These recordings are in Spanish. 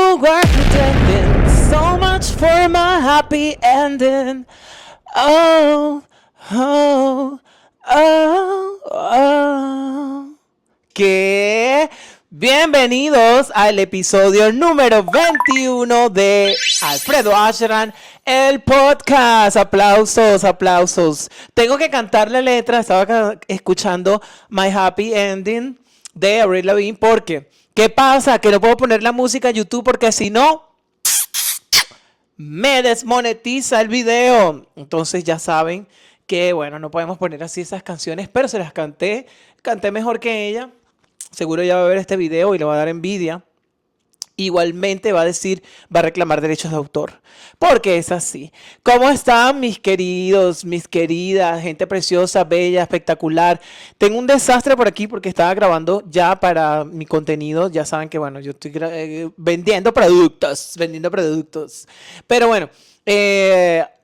You were pretending so much for my happy ending. Oh, oh, oh, oh. ¿Qué? Bienvenidos al episodio número 21 de Alfredo Asheran, el podcast. Aplausos, aplausos. Tengo que cantar la letra. Estaba escuchando My Happy Ending de Avril Lavigne porque, ¿qué pasa? Que no puedo poner la música en YouTube porque si no, me desmonetiza el video. Entonces ya saben que, bueno, no podemos poner así esas canciones, pero se las canté mejor que ella. Seguro ya va a ver este video y le va a dar envidia. Igualmente va a reclamar derechos de autor. Porque es así. ¿Cómo están mis queridos, mis queridas, gente preciosa, bella, espectacular? Tengo un desastre por aquí porque estaba grabando ya para mi contenido. Ya saben que, bueno, yo estoy vendiendo productos. Pero bueno,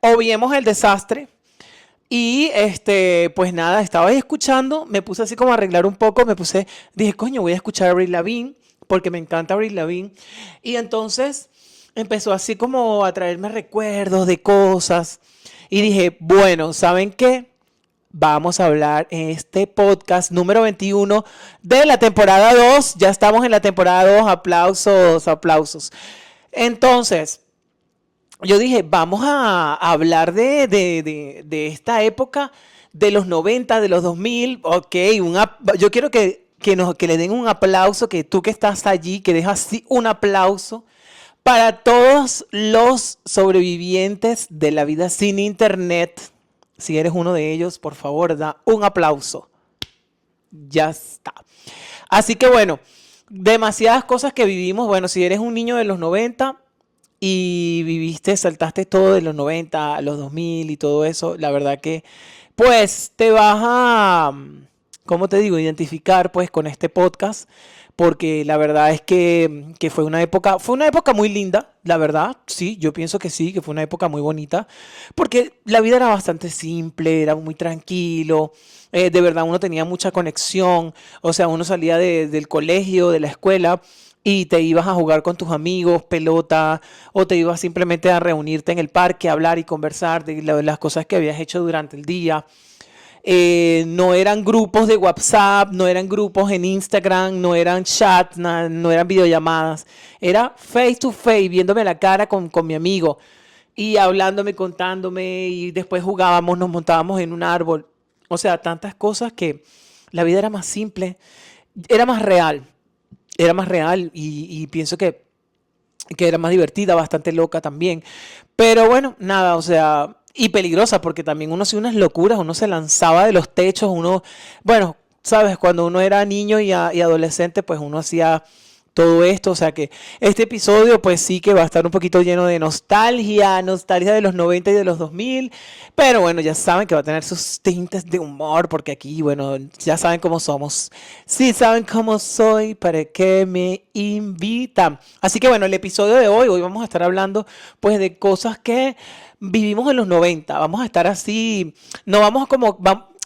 obviemos el desastre. Y pues nada, estaba ahí escuchando, me puse así como a arreglar un poco, dije, coño, voy a escuchar a Avril Lavigne, porque me encanta Avril Lavigne. Y entonces empezó así como a traerme recuerdos de cosas. Y dije, bueno, ¿saben qué? Vamos a hablar en este podcast número 21 de la temporada 2. Ya estamos en la temporada 2, aplausos, aplausos. Entonces, yo dije, vamos a hablar de esta época de los 90, de los 2000. Ok, yo quiero que le den un aplauso, que tú que estás allí, que dejas así un aplauso para todos los sobrevivientes de la vida sin internet. Si eres uno de ellos, por favor, da un aplauso. Ya está. Así que bueno, demasiadas cosas que vivimos. Bueno, si eres un niño de los 90... y saltaste todo de los 90 a los 2000 y todo eso, la verdad que pues te vas a, ¿cómo te digo?, identificar pues con este podcast, porque la verdad es que fue una época muy linda, la verdad, sí, yo pienso que sí, que fue una época muy bonita, porque la vida era bastante simple, era muy tranquilo. De verdad uno tenía mucha conexión, o sea, uno salía del colegio, de la escuela, y te ibas a jugar con tus amigos, pelota, o te ibas simplemente a reunirte en el parque, a hablar y conversar de las cosas que habías hecho durante el día. No eran grupos de WhatsApp, no eran grupos en Instagram, no eran chats, no eran videollamadas. Era face to face, viéndome la cara con mi amigo y hablándome, contándome, y después jugábamos, nos montábamos en un árbol. O sea, tantas cosas que la vida era más simple, era más real. Era más real y pienso que era más divertida, bastante loca también. Pero bueno, nada, o sea, y peligrosa porque también uno hacía unas locuras, uno se lanzaba de los techos, bueno, sabes, cuando uno era niño y adolescente, pues uno hacía todo esto, o sea que este episodio pues sí que va a estar un poquito lleno de nostalgia de los 90 y de los 2000, pero bueno, ya saben que va a tener sus tintes de humor, porque aquí, bueno, ya saben cómo somos. Sí, saben cómo soy, para qué me invitan. Así que bueno, el episodio de hoy vamos a estar hablando pues de cosas que vivimos en los 90, vamos a estar así, no vamos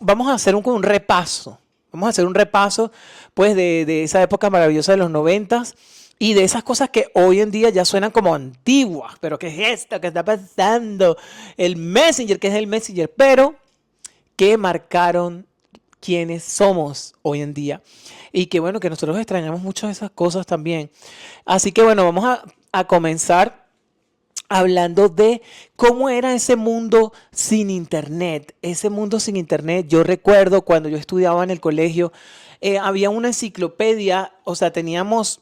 vamos a hacer un repaso. Vamos a hacer un repaso pues de esa época maravillosa de los 90 y de esas cosas que hoy en día ya suenan como antiguas. Pero ¿qué es esto? ¿Qué está pasando? El Messenger, ¿qué es el Messenger? Pero que marcaron quiénes somos hoy en día. Y que bueno, que nosotros extrañamos mucho de esas cosas también. Así que bueno, vamos a comenzar hablando de cómo era ese mundo sin internet. Ese mundo sin internet, yo recuerdo cuando yo estudiaba en el colegio, había una enciclopedia, o sea, teníamos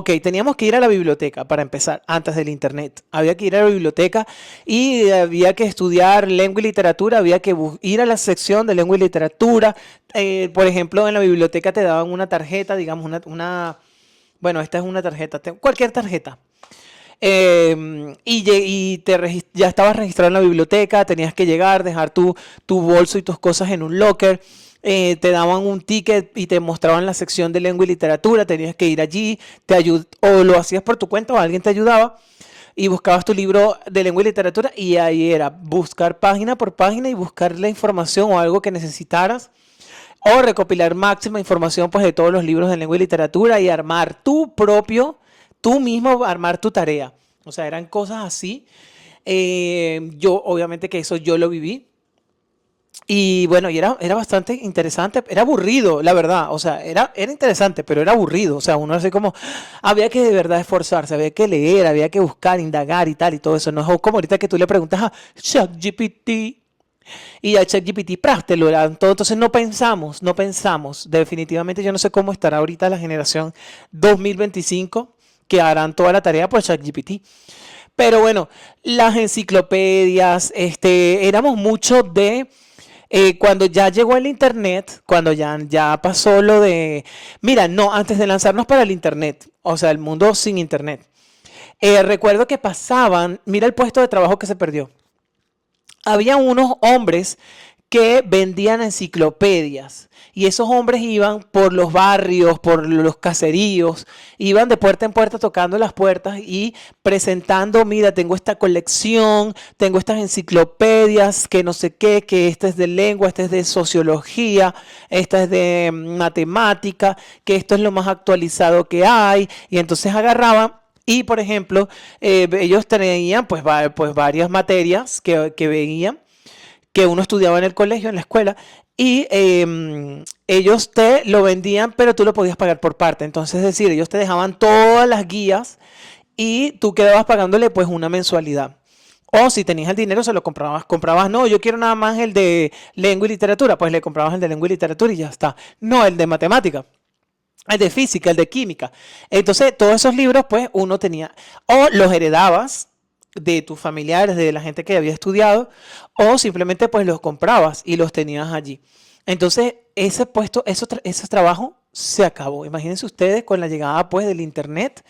que ir a la biblioteca para empezar, antes del internet. Había que ir a la biblioteca y había que estudiar lengua y literatura, había que ir a la sección de lengua y literatura. Por ejemplo, en la biblioteca te daban una tarjeta, digamos, bueno, esta es una tarjeta, cualquier tarjeta. Ya estabas registrado en la biblioteca, tenías que llegar, dejar tu bolso y tus cosas en un locker. Te daban un ticket y te mostraban la sección de lengua y literatura, tenías que ir allí, o lo hacías por tu cuenta o alguien te ayudaba y buscabas tu libro de lengua y literatura y ahí era buscar página por página y buscar la información o algo que necesitaras o recopilar máxima información pues de todos los libros de lengua y literatura y armar tu propio tú mismo armar tu tarea. O sea, eran cosas así. Yo, obviamente que eso yo lo viví. Y bueno, y era bastante interesante, era aburrido, la verdad, o sea, era interesante, pero era aburrido, o sea, uno así como, había que de verdad esforzarse, había que leer, había que buscar, indagar y tal, y todo eso, no es como ahorita que tú le preguntas a ChatGPT y a ChatGPT, ¡pras!, te lo dan todo, entonces no pensamos, definitivamente yo no sé cómo estará ahorita la generación 2025 que harán toda la tarea por ChatGPT. Pero bueno, las enciclopedias, éramos mucho de cuando ya llegó el internet, cuando ya pasó lo de, mira, no, antes de lanzarnos para el internet, o sea, el mundo sin internet, recuerdo que pasaban, mira el puesto de trabajo que se perdió. Había unos hombres que vendían enciclopedias y esos hombres iban por los barrios, por los caseríos, iban de puerta en puerta tocando las puertas y presentando, mira, tengo esta colección, tengo estas enciclopedias, que no sé qué, que esta es de lengua, esta es de sociología, esta es de matemática, que esto es lo más actualizado que hay, y entonces agarraban. Y, por ejemplo, ellos tenían pues varias materias que veían, que uno estudiaba en el colegio, en la escuela, y ellos te lo vendían, pero tú lo podías pagar por parte. Entonces, es decir, ellos te dejaban todas las guías y tú quedabas pagándole pues una mensualidad. O si tenías el dinero, se lo comprabas, no, yo quiero nada más el de lengua y literatura, pues le comprabas el de lengua y literatura y ya está. No, el de matemática. El de física, el de química. Entonces, todos esos libros, pues, uno tenía, o los heredabas de tus familiares, de la gente que había estudiado, o simplemente, pues, los comprabas y los tenías allí. Entonces, ese puesto, ese trabajo se acabó. Imagínense ustedes con la llegada, pues, del internet,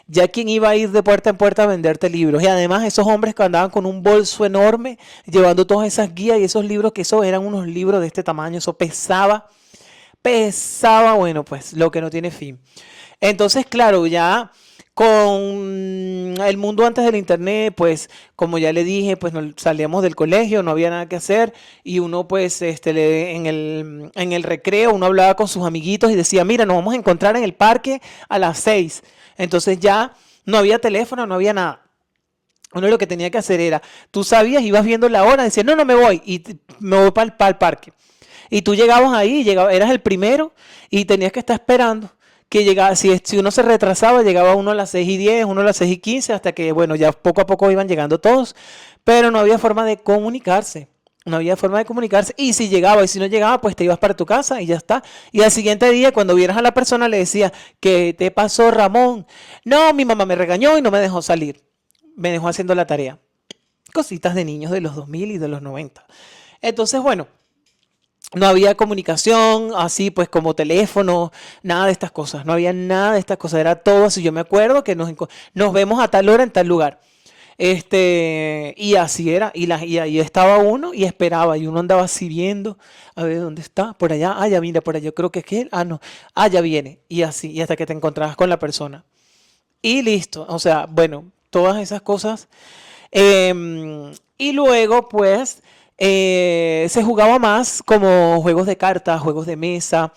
ya quien iba a ir de puerta en puerta a venderte libros. Y además, esos hombres que andaban con un bolso enorme, llevando todas esas guías y esos libros, que esos eran unos libros de este tamaño, eso pesaba, bueno, pues lo que no tiene fin. Entonces, claro, ya con el mundo antes del internet, pues como ya le dije, pues salíamos del colegio, no había nada que hacer y uno pues en el recreo uno hablaba con sus amiguitos y decía, mira, nos vamos a encontrar en el parque a las 6. Entonces ya no había teléfono, no había nada. Uno lo que tenía que hacer era, tú sabías, ibas viendo la hora, decías, no, no me voy y me voy para el parque. Y tú llegabas ahí, eras el primero y tenías que estar esperando que llegaba, si uno se retrasaba, llegaba uno a las 6:10, uno a las 6:15, hasta que, bueno, ya poco a poco iban llegando todos, pero no había forma de comunicarse. No había forma de comunicarse. Y si llegaba y si no llegaba, pues te ibas para tu casa y ya está. Y al siguiente día, cuando vieras a la persona, le decía, ¿qué te pasó, Ramón? No, mi mamá me regañó y no me dejó salir. Me dejó haciendo la tarea. Cositas de niños de los 2000 y de los 90. Entonces, bueno, no había comunicación, así pues como teléfono, nada de estas cosas. No había nada de estas cosas. Era todo así. Yo me acuerdo que nos vemos a tal hora en tal lugar. Y así era. Y ahí estaba uno y esperaba. Y uno andaba así viendo. A ver, ¿dónde está? Por allá. Ah, ya mira, por allá. Yo creo que es que él. Ah, no. Ah, ya viene. Y así. Y hasta que te encontrabas con la persona. Y listo. O sea, bueno, todas esas cosas. Y luego, pues, se jugaba más como juegos de cartas, juegos de mesa,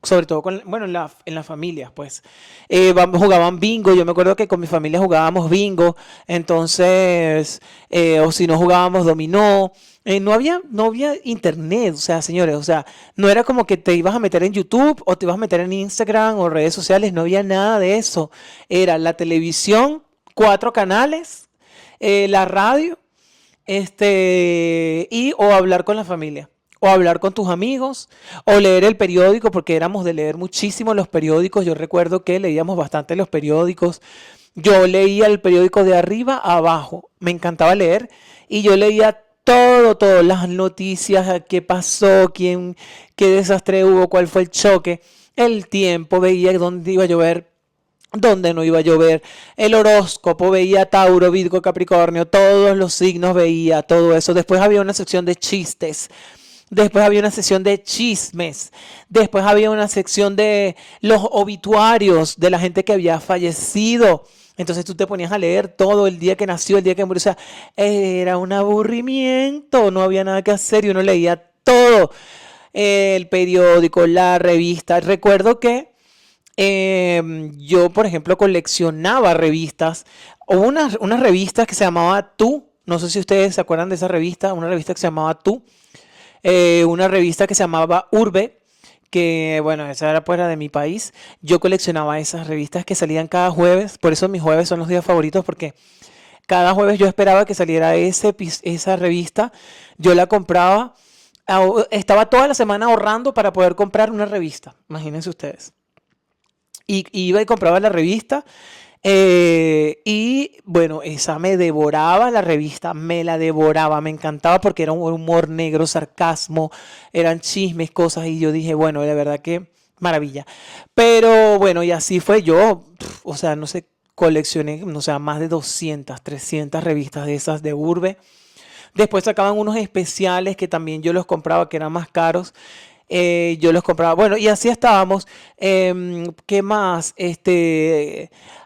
sobre todo bueno, en las familias, pues. Jugaban bingo, yo me acuerdo que con mi familia jugábamos bingo, entonces, o si no jugábamos dominó. No había internet, o sea, señores, o sea, no era como que te ibas a meter en YouTube o te ibas a meter en Instagram o redes sociales, no había nada de eso. Era la televisión, 4 canales, la radio, y o hablar con la familia, o hablar con tus amigos, o leer el periódico, porque éramos de leer muchísimo los periódicos. Yo recuerdo que leíamos bastante los periódicos. Yo leía el periódico de arriba a abajo, me encantaba leer, y yo leía todo, las noticias, qué pasó, qué desastre hubo, cuál fue el choque, el tiempo, veía dónde iba a llover, donde no iba a llover, el horóscopo, veía Tauro, Virgo, Capricornio, todos los signos veía, todo eso. Después había una sección de chistes, después había una sección de chismes, después había una sección de los obituarios de la gente que había fallecido. Entonces tú te ponías a leer todo el día que nació, el día que murió. O sea, era un aburrimiento, no había nada que hacer y uno leía todo. El periódico, la revista. Recuerdo que Yo, por ejemplo, coleccionaba revistas. Hubo unas revistas que se llamaba Tú. No sé si ustedes se acuerdan de esa revista. Una revista que se llamaba Tú. Una revista que se llamaba Urbe. Que bueno, esa era fuera de mi país. Yo coleccionaba esas revistas que salían cada jueves. Por eso mis jueves son los días favoritos. Porque cada jueves yo esperaba que saliera esa revista. Yo la compraba. Estaba toda la semana ahorrando para poder comprar una revista. Imagínense ustedes. Y iba y compraba la revista. Y bueno, esa me devoraba la revista, me la devoraba, me encantaba porque era un humor negro, sarcasmo, eran chismes, cosas, y yo dije, bueno, de verdad que maravilla. Pero bueno, y así fue yo, o sea, no sé, coleccioné, o sea, más de 200 300 revistas de esas de Urbe. Después sacaban unos especiales que también yo los compraba, que eran más caros. Yo los compraba. Bueno, y así estábamos. ¿Qué más?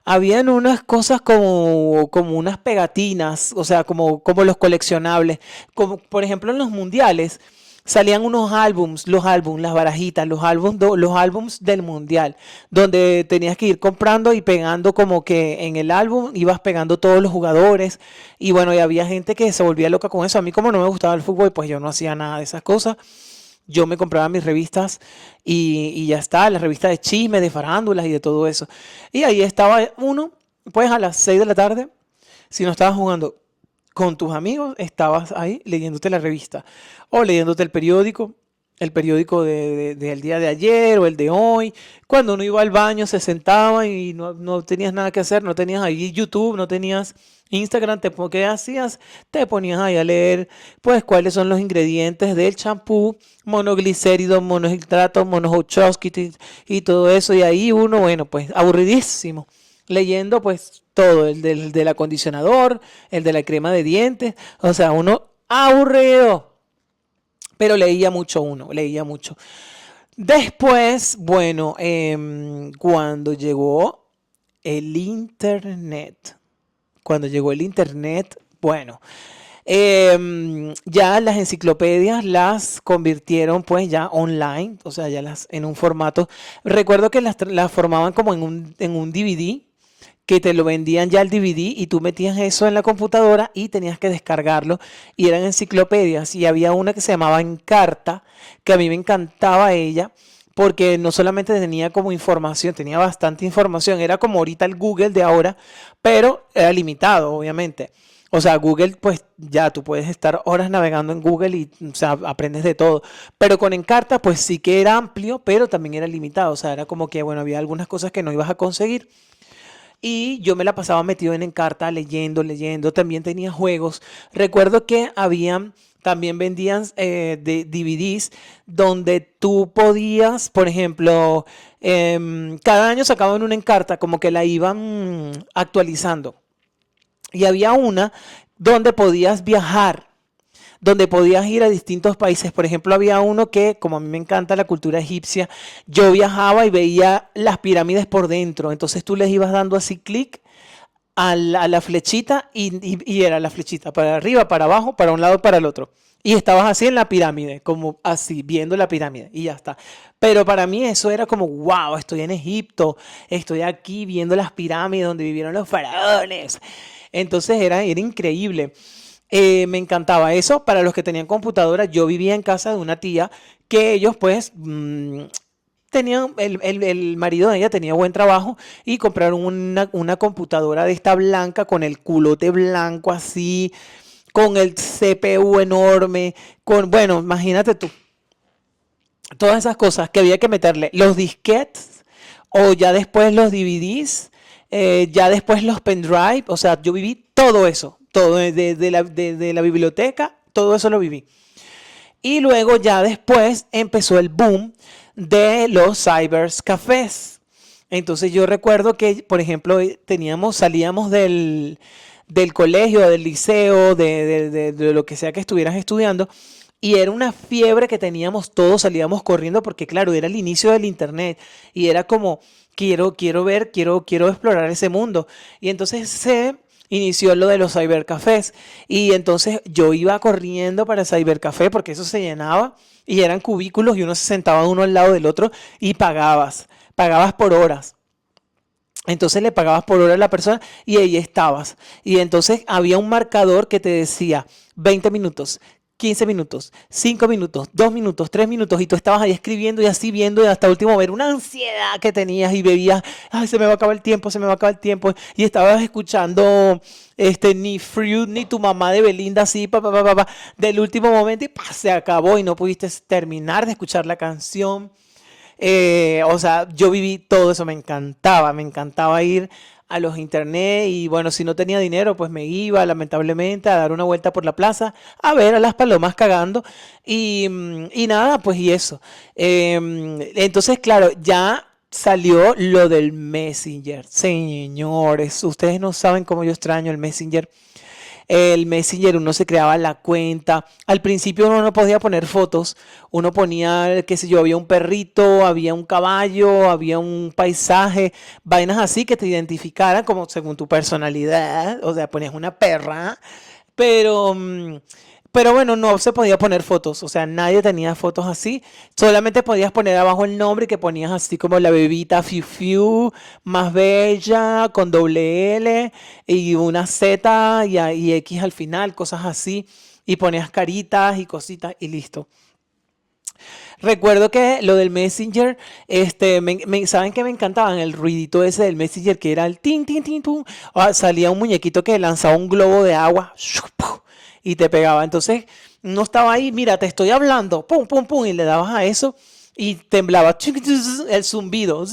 Habían unas cosas como unas pegatinas, o sea, como los coleccionables. Como, por ejemplo, en los mundiales salían unos álbums, los álbums, las barajitas, los álbums del mundial, donde tenías que ir comprando y pegando como que en el álbum ibas pegando todos los jugadores y bueno, y había gente que se volvía loca con eso. A mí como no me gustaba el fútbol, pues yo no hacía nada de esas cosas. Yo me compraba mis revistas y ya está, las revistas de chisme, de farándulas y de todo eso. Y ahí estaba uno, pues a las 6 de la tarde, si no estabas jugando con tus amigos, estabas ahí leyéndote la revista o leyéndote el periódico del día de ayer o el de hoy. Cuando uno iba al baño, se sentaba y no tenías nada que hacer, no tenías ahí YouTube, no tenías Instagram, ¿qué hacías? Te ponías ahí a leer, pues, cuáles son los ingredientes del champú, monoglicéridos, monohidratos, monohotchowski y todo eso. Y ahí uno, bueno, pues, aburridísimo leyendo pues todo, del acondicionador, el de la crema de dientes, o sea, uno aburrido, pero leía mucho uno, leía mucho. Después, bueno, cuando llegó el internet, bueno, ya las enciclopedias las convirtieron pues ya online, o sea, ya las en un formato. Recuerdo que las formaban como en un DVD que te lo vendían ya el DVD y tú metías eso en la computadora y tenías que descargarlo y eran enciclopedias y había una que se llamaba Encarta, que a mí me encantaba ella porque no solamente tenía como información, tenía bastante información, era como ahorita el Google de ahora, pero era limitado, obviamente. O sea, Google, pues ya tú puedes estar horas navegando en Google y, o sea, aprendes de todo. Pero con Encarta, pues sí que era amplio, pero también era limitado. O sea, era como que, bueno, había algunas cosas que no ibas a conseguir. Y yo me la pasaba metido en Encarta, leyendo, leyendo. También tenía juegos. Recuerdo que también vendían de DVDs donde tú podías, por ejemplo, cada año sacaban una Encarta, como que la iban actualizando. Y había una donde podías viajar, donde podías ir a distintos países. Por ejemplo, había uno que, como a mí me encanta la cultura egipcia, yo viajaba y veía las pirámides por dentro. Entonces tú les ibas dando así clic a la flechita y era la flechita para arriba, para abajo, para un lado, para el otro. Y estabas así en la pirámide, como así, viendo la pirámide y ya está. Pero para mí eso era como, wow, estoy en Egipto, estoy aquí viendo las pirámides donde vivieron los faraones. Entonces era increíble. Me encantaba eso. Para los que tenían computadora, yo vivía en casa de una tía que ellos pues tenían, el marido de ella tenía buen trabajo y compraron una computadora de esta blanca con el culote blanco así, con el CPU enorme, bueno, imagínate tú, todas esas cosas que había que meterle, los disquetes o ya después los DVDs, ya después los pendrive, o sea, yo viví todo eso, todo de la biblioteca, todo eso lo viví. Y luego ya después empezó el boom de los cybercafés. Entonces yo recuerdo que, por ejemplo, salíamos del colegio, del liceo, de lo que sea que estuvieras estudiando, y era una fiebre que teníamos todos, salíamos corriendo porque, claro, era el inicio del internet y era como, quiero ver, quiero explorar ese mundo. Y entonces se inició lo de los cybercafés y entonces yo iba corriendo para el cybercafé porque eso se llenaba y eran cubículos y uno se sentaba uno al lado del otro y pagabas. pagabas por horas. Entonces le pagabas por hora a la persona y ahí estabas. Y entonces había un marcador que te decía 20 minutos, 15 minutos, 5 minutos, 2 minutos, 3 minutos. Y tú estabas ahí escribiendo y así viendo y hasta último ver una ansiedad que tenías y bebías. Ay, se me va a acabar el tiempo, se me va a acabar el tiempo. Y estabas escuchando ni Fruit ni Tu Mamá de Belinda así, del último momento y se acabó y no pudiste terminar de escuchar la canción. O sea, yo viví todo eso, me encantaba ir a los internet y bueno, si no tenía dinero, pues me iba lamentablemente a dar una vuelta por la plaza a ver a las palomas cagando y nada, pues y eso. Entonces, claro, ya salió lo del Messenger. Señores, ustedes no saben cómo yo extraño el Messenger. El Messenger uno se creaba la cuenta. Al principio uno no podía poner fotos. Uno ponía, qué sé yo, había un perrito, había un caballo, había un paisaje, vainas así que te identificaran como según tu personalidad. O sea, ponías una perra, pero, pero bueno, no se podía poner fotos, o sea, nadie tenía fotos así. Solamente podías poner abajo el nombre que ponías así como la bebita Fiu Fiu, más bella, con doble L y una Z y X al final, cosas así. Y ponías caritas y cositas y listo. Recuerdo que lo del Messenger, ¿saben qué me encantaban? El ruidito ese del Messenger que era el tin, tin, tin, tum. Salía un muñequito que lanzaba un globo de agua y te pegaba. Entonces, no estaba ahí, mira, te estoy hablando, pum, pum, pum, y le dabas a eso y temblaba el zumbido.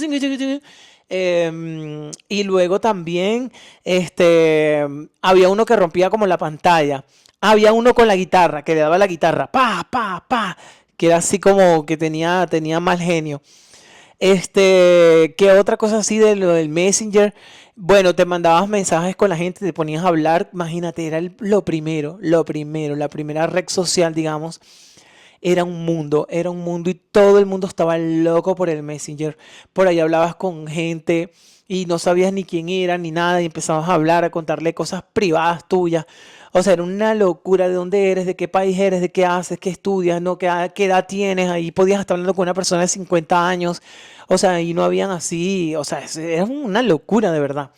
Y luego también había uno que rompía como la pantalla. Había uno con la guitarra, que le daba la guitarra, pa, pa, pa, que era así como que tenía mal genio. ¿Qué otra cosa así de lo del Messenger? Bueno, te mandabas mensajes con la gente, te ponías a hablar, imagínate, era lo primero, la primera red social, digamos, era un mundo y todo el mundo estaba loco por el Messenger. Por ahí hablabas con gente y no sabías ni quién era ni nada y empezabas a hablar, a contarle cosas privadas tuyas. O sea, era una locura de dónde eres, de qué país eres, de qué haces, qué estudias, ¿no? ¿Qué edad tienes? Ahí podías estar hablando con una persona de 50 años. O sea, y no habían así, o sea, era una locura de verdad.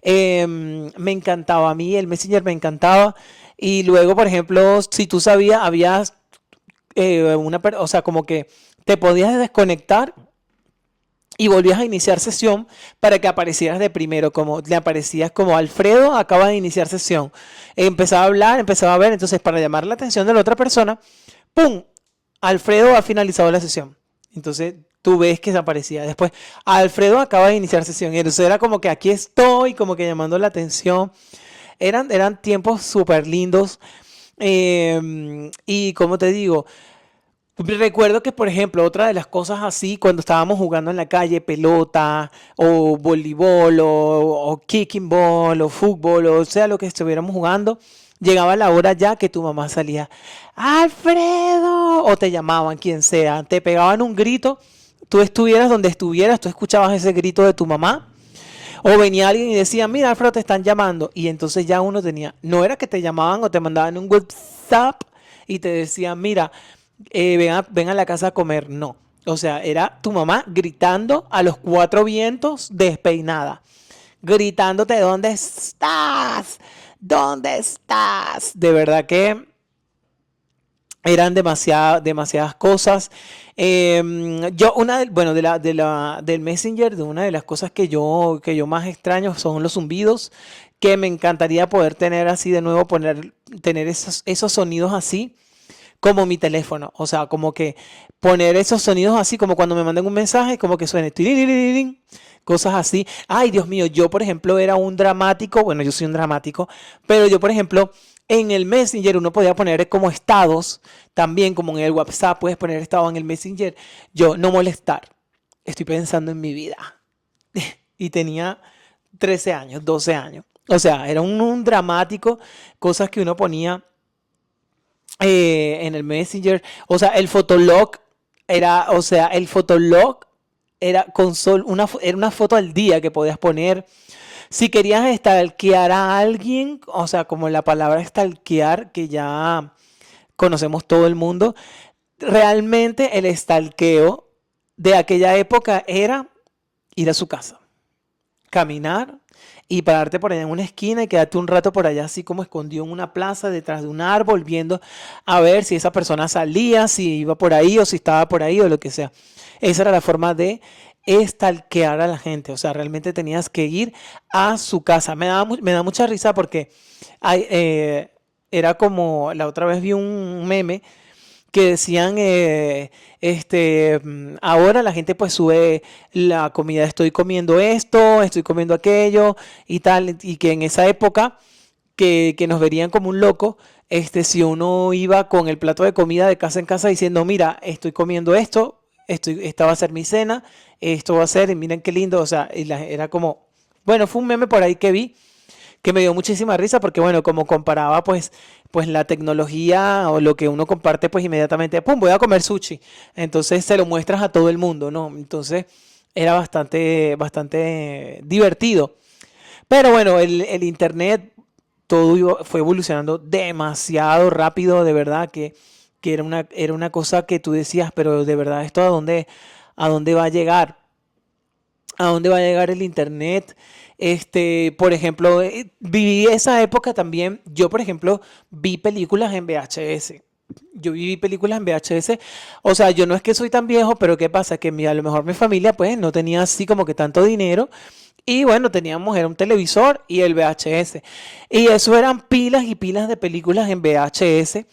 Me encantaba a mí, el Messenger me encantaba. Y luego, por ejemplo, si tú sabías, habías o sea, como que te podías desconectar y volvías a iniciar sesión para que aparecieras de primero, como le aparecías como Alfredo acaba de iniciar sesión. Empezaba a hablar, empezaba a ver, entonces para llamar la atención de la otra persona, ¡pum! Alfredo ha finalizado la sesión. Entonces tú ves que desaparecía. Después, Alfredo acaba de iniciar sesión. Y entonces era como que aquí estoy, como que llamando la atención. Eran tiempos súper lindos. Y como te digo, recuerdo que, por ejemplo, otra de las cosas así, cuando estábamos jugando en la calle, pelota, o voleibol, o kicking ball, o fútbol, o sea, lo que estuviéramos jugando, llegaba la hora ya que tu mamá salía, ¡Alfredo! O te llamaban, quien sea, te pegaban un grito, tú estuvieras donde estuvieras, tú escuchabas ese grito de tu mamá, o venía alguien y decía, mira, Alfredo, te están llamando, y entonces ya uno tenía, no era que te llamaban o te mandaban un WhatsApp y te decían, mira, ven a la casa a comer. No. O sea, era tu mamá gritando a los cuatro vientos despeinada. Gritándote, ¿dónde estás? ¿Dónde estás? De verdad que eran demasiadas cosas. Yo, bueno, del Messenger, de una de las cosas que yo más extraño son los zumbidos, que me encantaría poder tener así de nuevo, tener esos sonidos así como mi teléfono. O sea, como que poner esos sonidos así, como cuando me mandan un mensaje, como que suene tiriririn, cosas así. Ay, Dios mío, yo por ejemplo era un dramático, bueno, yo soy un dramático, pero yo por ejemplo en el Messenger uno podía poner como estados, también como en el WhatsApp puedes poner estado en el Messenger. Yo, no molestar, estoy pensando en mi vida. Y tenía 13 años, 12 años. O sea, era un dramático, cosas que uno ponía en el Messenger. O sea, el Fotolog era era una foto al día que podías poner. Si querías stalkear a alguien, o sea, como la palabra stalkear, que ya conocemos todo el mundo, realmente el stalkeo de aquella época era ir a su casa, caminar y pararte por allá en una esquina y quedarte un rato por allá así como escondido en una plaza detrás de un árbol viendo a ver si esa persona salía, si iba por ahí o si estaba por ahí o lo que sea. Esa era la forma de estalquear a la gente. O sea, realmente tenías que ir a su casa. Me da mucha risa porque era como, la otra vez vi un meme que decían, ahora la gente pues sube la comida, estoy comiendo esto, estoy comiendo aquello y tal, y que en esa época que nos verían como un loco, si uno iba con el plato de comida de casa en casa diciendo, mira, estoy comiendo esto, esta va a ser mi cena, esto va a ser, y miren qué lindo, o sea, era como, bueno, fue un meme por ahí que vi que me dio muchísima risa porque, bueno, como comparaba, pues la tecnología o lo que uno comparte, pues inmediatamente, pum, voy a comer sushi. Entonces se lo muestras a todo el mundo, ¿no? Entonces era bastante divertido. Pero bueno, el internet, fue evolucionando demasiado rápido, de verdad, que era una cosa que tú decías, pero de verdad, ¿esto a dónde va a llegar? ¿A dónde va a llegar el internet? Por ejemplo, viví esa época también. Yo, por ejemplo, vi películas en VHS. Yo vi películas en VHS. O sea, yo no es que soy tan viejo, pero ¿qué pasa? Que a lo mejor mi familia, pues, no tenía así como que tanto dinero. Y bueno, era un televisor y el VHS. Y eso eran pilas y pilas de películas en VHS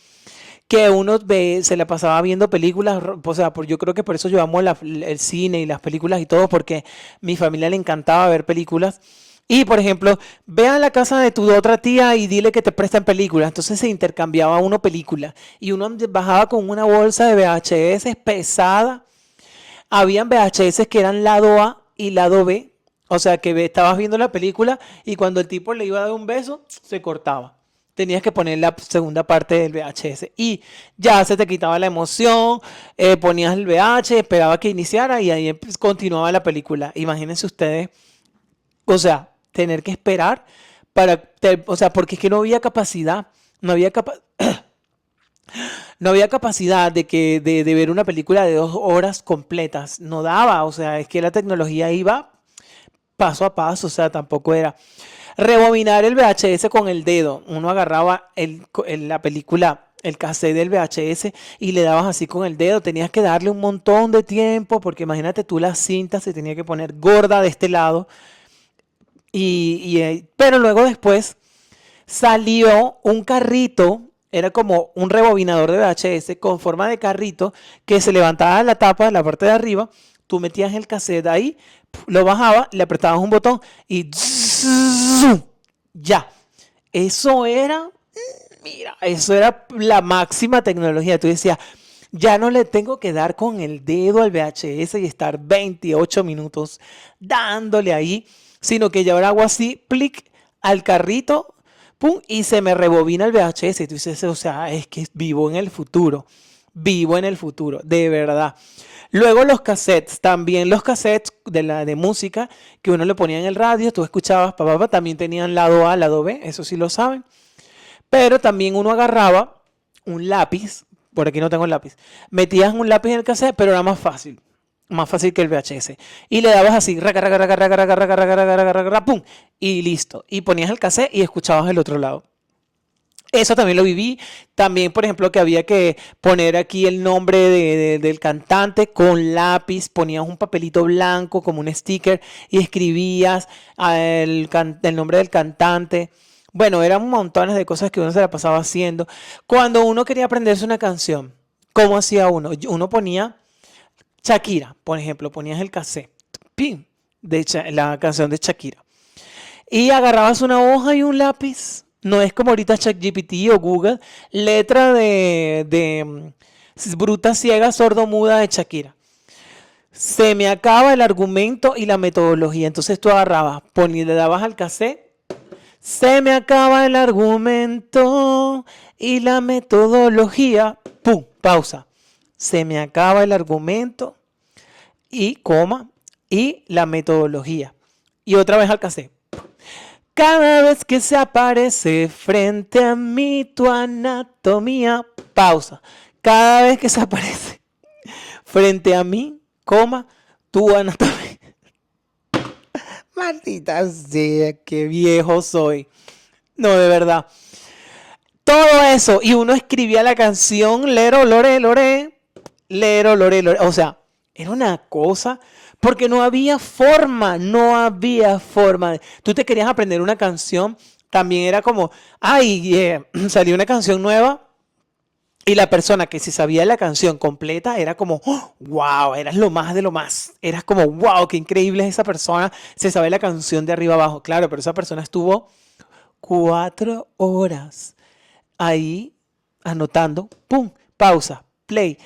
que uno se la pasaba viendo películas, o sea, yo creo que por eso yo amo el cine y las películas y todo, porque a mi familia le encantaba ver películas. Y, por ejemplo, ve a la casa de tu otra tía y dile que te prestan películas. Entonces se intercambiaba uno películas. Y uno bajaba con una bolsa de VHS pesada. Habían VHS que eran lado A y lado B. O sea, que estabas viendo la película y cuando el tipo le iba a dar un beso, se cortaba. Tenías que poner la segunda parte del VHS y ya se te quitaba la emoción, ponías el VH, esperaba que iniciara y ahí continuaba la película. Imagínense ustedes, o sea, tener que esperar o sea, porque es que no había capacidad, no había no había capacidad de ver una película de 2 horas completas, no daba, o sea, es que la tecnología iba paso a paso, o sea, tampoco era. Rebobinar el VHS con el dedo. Uno agarraba la película, el cassette del VHS y le dabas así con el dedo. Tenías que darle un montón de tiempo porque imagínate tú la cinta se tenía que poner gorda de este lado. Pero luego después salió un carrito, era como un rebobinador de VHS con forma de carrito que se levantaba la tapa de la parte de arriba. Tú metías el cassette ahí, lo bajabas, le apretabas un botón y ya. Eso era, mira, eso era la máxima tecnología. Tú decías, ya no le tengo que dar con el dedo al VHS y estar 28 minutos dándole ahí, sino que ya ahora hago así, plic, al carrito, pum, y se me rebobina el VHS. Y tú dices, o sea, es que vivo en el futuro, de verdad. Luego los cassettes, también los cassettes de música que uno le ponía en el radio, tú escuchabas, papá, también tenían lado A, lado B, eso sí lo saben. Pero también uno agarraba un lápiz, por aquí no tengo el lápiz, metías un lápiz en el cassette, pero era más fácil que el VHS. Y le dabas así, raca, raca, raca, raca, raca, raca, raca, raca, raca, raca, pum, y listo. Y ponías el cassette y escuchabas el otro lado. Eso también lo viví. También, por ejemplo, que había que poner aquí el nombre del cantante con lápiz. Ponías un papelito blanco como un sticker y escribías el nombre del cantante. Bueno, eran montones de cosas que uno se la pasaba haciendo. Cuando uno quería aprenderse una canción, ¿cómo hacía uno? Uno ponía Shakira, por ejemplo, ponías el cassette, pim, la canción de Shakira. Y agarrabas una hoja y un lápiz. No es como ahorita ChatGPT o Google. Letra bruta, ciega, sordo, muda de Shakira. Se me acaba el argumento y la metodología. Entonces tú agarrabas, le dabas al cassette. Se me acaba el argumento y la metodología. ¡Pum! Pausa. Se me acaba el argumento y coma y la metodología. Y otra vez al cassette. Cada vez que se aparece frente a mí tu anatomía, pausa. Cada vez que se aparece frente a mí coma, tu anatomía. Maldita sea, qué viejo soy. No, de verdad. Todo eso. Y uno escribía la canción Lero, Lore, Lore. Lero, Lore, Lore. O sea, era una cosa. Porque no había forma. No había forma. Tú te querías aprender una canción. También era como, ay, salió una canción nueva. Y la persona que se sabía la canción completa era como, oh, wow, eras lo más de lo más. Eras como, wow, qué increíble es esa persona. Se sabe la canción de arriba abajo. Claro, pero esa persona estuvo 4 horas ahí anotando, pum, pausa, play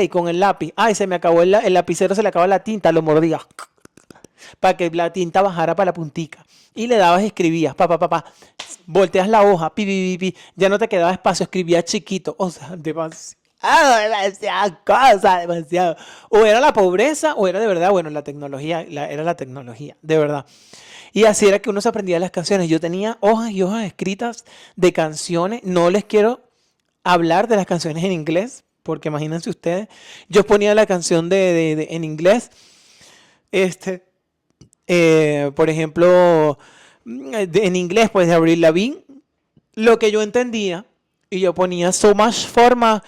con el lápiz. Ay, se me acabó el lapicero, se le acabó la tinta, lo mordía para que la tinta bajara para la puntica. Y le dabas y escribías, volteas la hoja, ya no te quedaba espacio, escribías chiquito. O sea, demasiada cosa, demasiado. O era la pobreza o era de verdad, bueno, la tecnología, era la tecnología, de verdad. Y así era que uno se aprendía las canciones. Yo tenía hojas y hojas escritas de canciones. No les quiero hablar de las canciones en inglés, porque imagínense ustedes, yo ponía la canción en inglés, por ejemplo, en inglés, pues de Avril Lavigne, lo que yo entendía, y yo ponía so much forma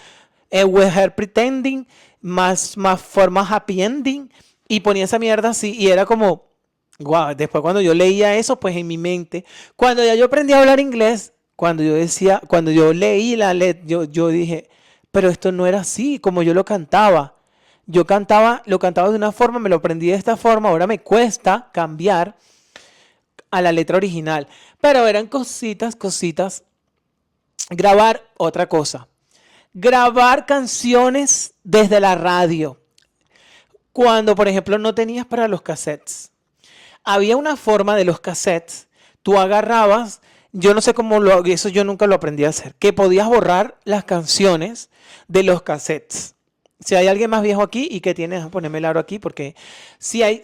with her pretending, más forma happy ending, y ponía esa mierda así, y era como, wow, después cuando yo leía eso, pues en mi mente, cuando ya yo aprendí a hablar inglés, cuando yo leí la letra, yo dije, pero esto no era así, como yo lo cantaba. Lo cantaba de una forma, me lo aprendí de esta forma, ahora me cuesta cambiar a la letra original. Pero eran cositas. Grabar otra cosa. Grabar canciones desde la radio. Cuando, por ejemplo, no tenías para los cassettes. Había una forma de los cassettes. Tú agarrabas, yo no sé cómo eso yo nunca lo aprendí a hacer, que podías borrar las canciones de los cassettes. Si hay alguien más viejo aquí y que tiene, ponerme el aro aquí, porque si hay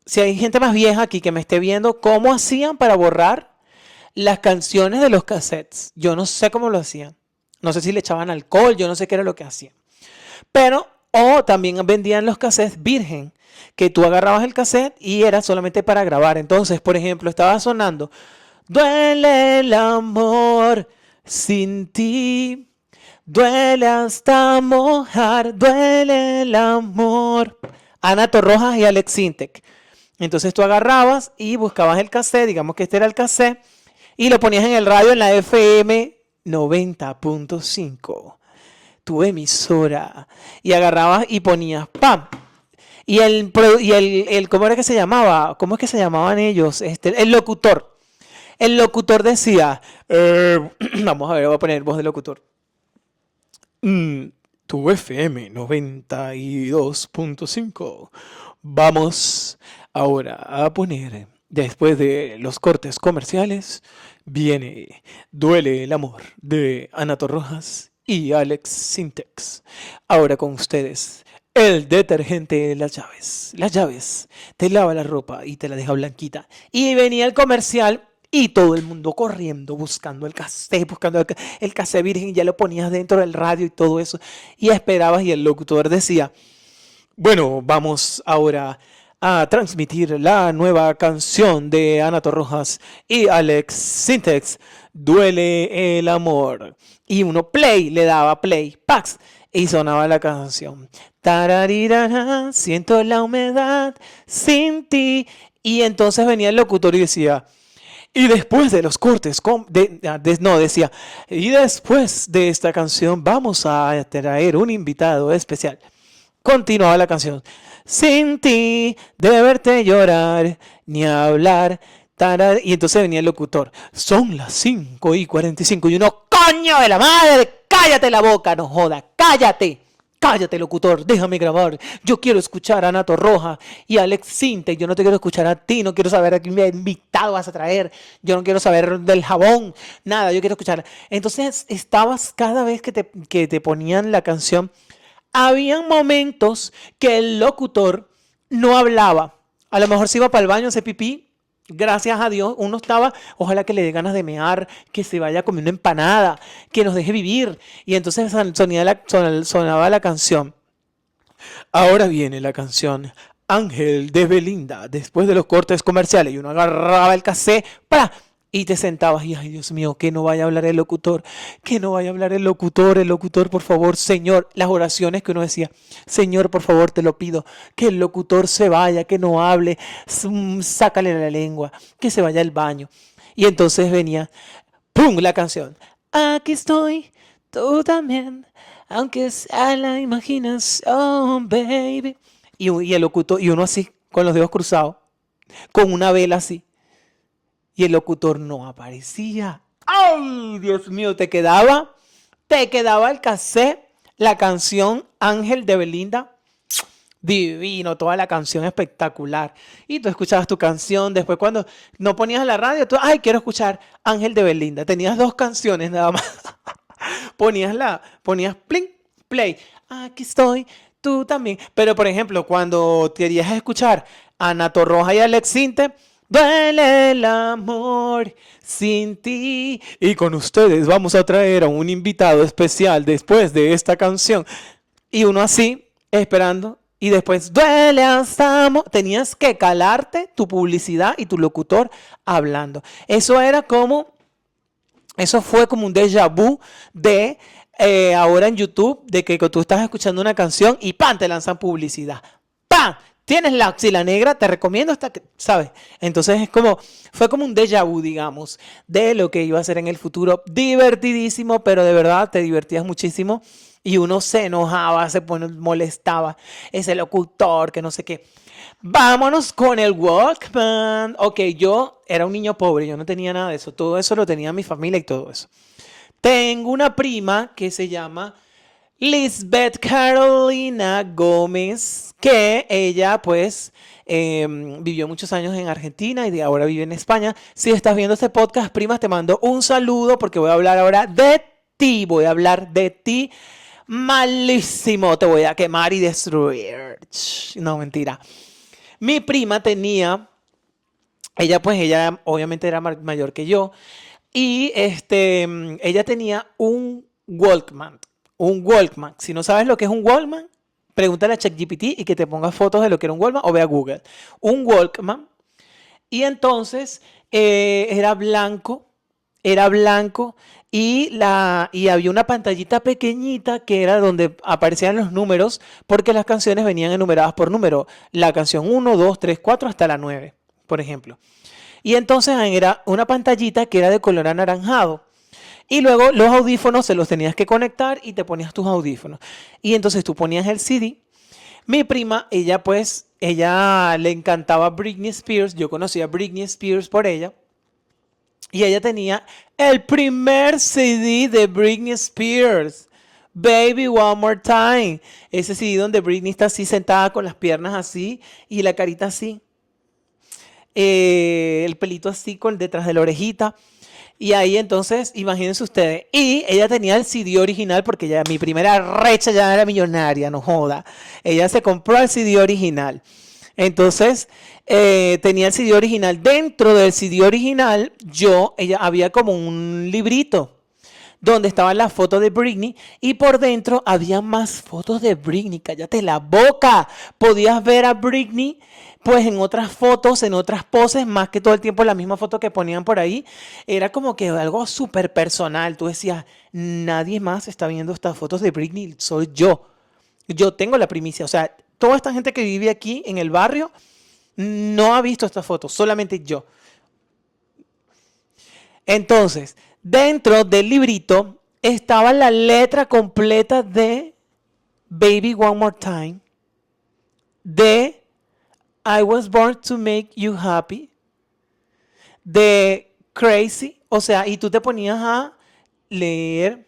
gente más vieja aquí que me esté viendo, ¿cómo hacían para borrar las canciones de los cassettes? Yo no sé cómo lo hacían. No sé si le echaban alcohol, yo no sé qué era lo que hacían. Pero, o también vendían los cassettes virgen, que tú agarrabas el cassette y era solamente para grabar. Entonces, por ejemplo, estaba sonando, duele el amor sin ti. Duele hasta mojar, duele el amor. Ana Torrojas y Alex Sintek. Entonces tú agarrabas y buscabas el cassette, digamos que este era el cassette, y lo ponías en el radio en la FM 90.5, tu emisora. Y agarrabas y ponías ¡pam! ¿Cómo era que se llamaba? ¿Cómo es que se llamaban ellos? El locutor. El locutor decía, vamos a ver, voy a poner voz de locutor. Tu FM 92.5. Vamos ahora a poner, después de los cortes comerciales, viene Duele el amor de Ana Torrojas y Alex Sintex. Ahora con ustedes, el detergente Las Llaves. Las Llaves te lava la ropa y te la deja blanquita. Y venía el comercial. Y todo el mundo corriendo, buscando el cassette virgen, ya lo ponías dentro del radio y todo eso. Y esperabas y el locutor decía, bueno, vamos ahora a transmitir la nueva canción de Ana Torrojas y Alex Sintex, Duele el amor. Y uno le daba play, ¡pax! Y sonaba la canción. Tararirara, siento la humedad sin ti. Y entonces venía el locutor y decía... Y después de los cortes, decía, y después de esta canción vamos a traer un invitado especial. Continuaba la canción. Sin ti, de verte llorar, ni hablar. Y entonces venía el locutor. Son las 5:45 y uno, ¡coño de la madre! ¡Cállate la boca, no joda! ¡Cállate! Cállate, locutor, déjame grabar. Yo quiero escuchar a Ana Torroja y a Alex Sintek. Yo no te quiero escuchar a ti, no quiero saber a qué invitado vas a traer. Yo no quiero saber del jabón, nada, yo quiero escuchar. Entonces, estabas cada vez que te ponían la canción, habían momentos que el locutor no hablaba. A lo mejor se iba para el baño a hacer pipí. Gracias a Dios, uno estaba, ojalá que le dé ganas de mear, que se vaya a comer una empanada, que nos deje vivir. Y entonces sonaba la canción. Ahora viene la canción Ángel de Belinda, después de los cortes comerciales. Y uno agarraba el cassette, ¡pra! Y te sentabas y, ay, Dios mío, que no vaya a hablar el locutor, que no vaya a hablar el locutor, por favor, Señor. Las oraciones que uno decía, Señor, por favor, te lo pido, que el locutor se vaya, que no hable, sácale la lengua, que se vaya al baño. Y entonces venía, ¡pum!, la canción. Aquí estoy, tú también, aunque sea la imaginación, baby. Y el locutor, y uno así, con los dedos cruzados, con una vela así. Y el locutor no aparecía. ¡Ay, Dios mío! Te quedaba el cassette, la canción Ángel de Belinda. Divino, toda la canción espectacular. Y tú escuchabas tu canción. Después, cuando no ponías la radio, tú, ay, quiero escuchar Ángel de Belinda. Tenías dos canciones nada más. Ponías pling, play. Aquí estoy, tú también. Pero, por ejemplo, cuando querías escuchar a Nato Roja y Alex Sinte, duele el amor sin ti. Y con ustedes vamos a traer a un invitado especial después de esta canción. Y uno así, esperando. Y después, duele hasta amor. Tenías que calarte tu publicidad y tu locutor hablando. Eso fue como un déjà vu de ahora en YouTube, de que tú estás escuchando una canción y ¡pam!, te lanzan publicidad. ¡Pam! Tienes la axila negra, te recomiendo hasta que, ¿sabes? Entonces fue como un déjà vu, digamos, de lo que iba a ser en el futuro. Divertidísimo, pero de verdad te divertías muchísimo. Y uno se enojaba, molestaba. Ese locutor, que no sé qué. Vámonos con el Walkman. Ok, yo era un niño pobre, yo no tenía nada de eso. Todo eso lo tenía mi familia y todo eso. Tengo una prima que se llama Lisbeth Carolina Gómez, que ella pues vivió muchos años en Argentina y ahora vive en España. Si estás viendo este podcast, prima, te mando un saludo porque voy a hablar ahora de ti. Voy a hablar de ti malísimo. Te voy a quemar y destruir. No, mentira. Mi prima ella obviamente era mayor que yo, y ella tenía un Walkman. Un Walkman. Si no sabes lo que es un Walkman, pregúntale a ChatGPT y que te ponga fotos de lo que era un Walkman o ve a Google. Un Walkman. Y entonces era blanco y había una pantallita pequeñita que era donde aparecían los números porque las canciones venían enumeradas por número. La canción 1, 2, 3, 4 hasta la 9, por ejemplo. Y entonces era una pantallita que era de color anaranjado. Y luego los audífonos se los tenías que conectar y te ponías tus audífonos. Y entonces tú ponías el CD. Mi prima, ella le encantaba Britney Spears. Yo conocía a Britney Spears por ella. Y ella tenía el primer CD de Britney Spears. Baby One More Time. Ese CD donde Britney está así sentada con las piernas así y la carita así. El pelito así detrás de la orejita. Y ahí entonces, imagínense ustedes. Y ella tenía el CD original porque mi primera recha ya era millonaria, no joda. Ella se compró el CD original. Entonces, tenía el CD original. Dentro del CD original, había como un librito donde estaban las fotos de Britney y por dentro había más fotos de Britney. Cállate la boca. Podías ver a Britney pues en otras fotos, en otras poses, más que todo el tiempo la misma foto que ponían por ahí. Era como que algo súper personal. Tú decías, nadie más está viendo estas fotos de Britney, soy yo. Yo tengo la primicia. O sea, toda esta gente que vive aquí en el barrio no ha visto estas fotos, solamente yo. Entonces, dentro del librito estaba la letra completa de Baby One More Time, de I Was Born to Make You Happy, de Crazy. O sea, y tú te ponías a leer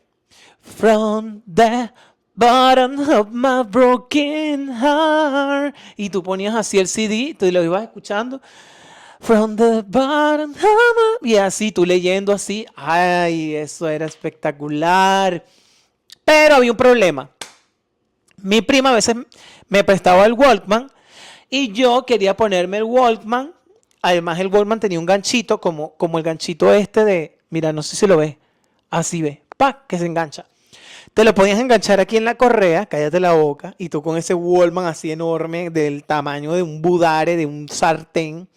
From the bottom of my broken heart. Y tú ponías así el CD, tú lo ibas escuchando. From the bottom of my... Y así, tú leyendo así. Ay, eso era espectacular. Pero había un problema. Mi prima a veces me prestaba el Walkman y yo quería ponerme el Walkman. Además, el Walkman tenía un ganchito como el ganchito de... Mira, no sé si lo ves. Así ve. ¡Pac! Que se engancha. Te lo podías enganchar aquí en la correa, cállate la boca, y tú con ese Walkman así enorme, del tamaño de un budare, de un sartén,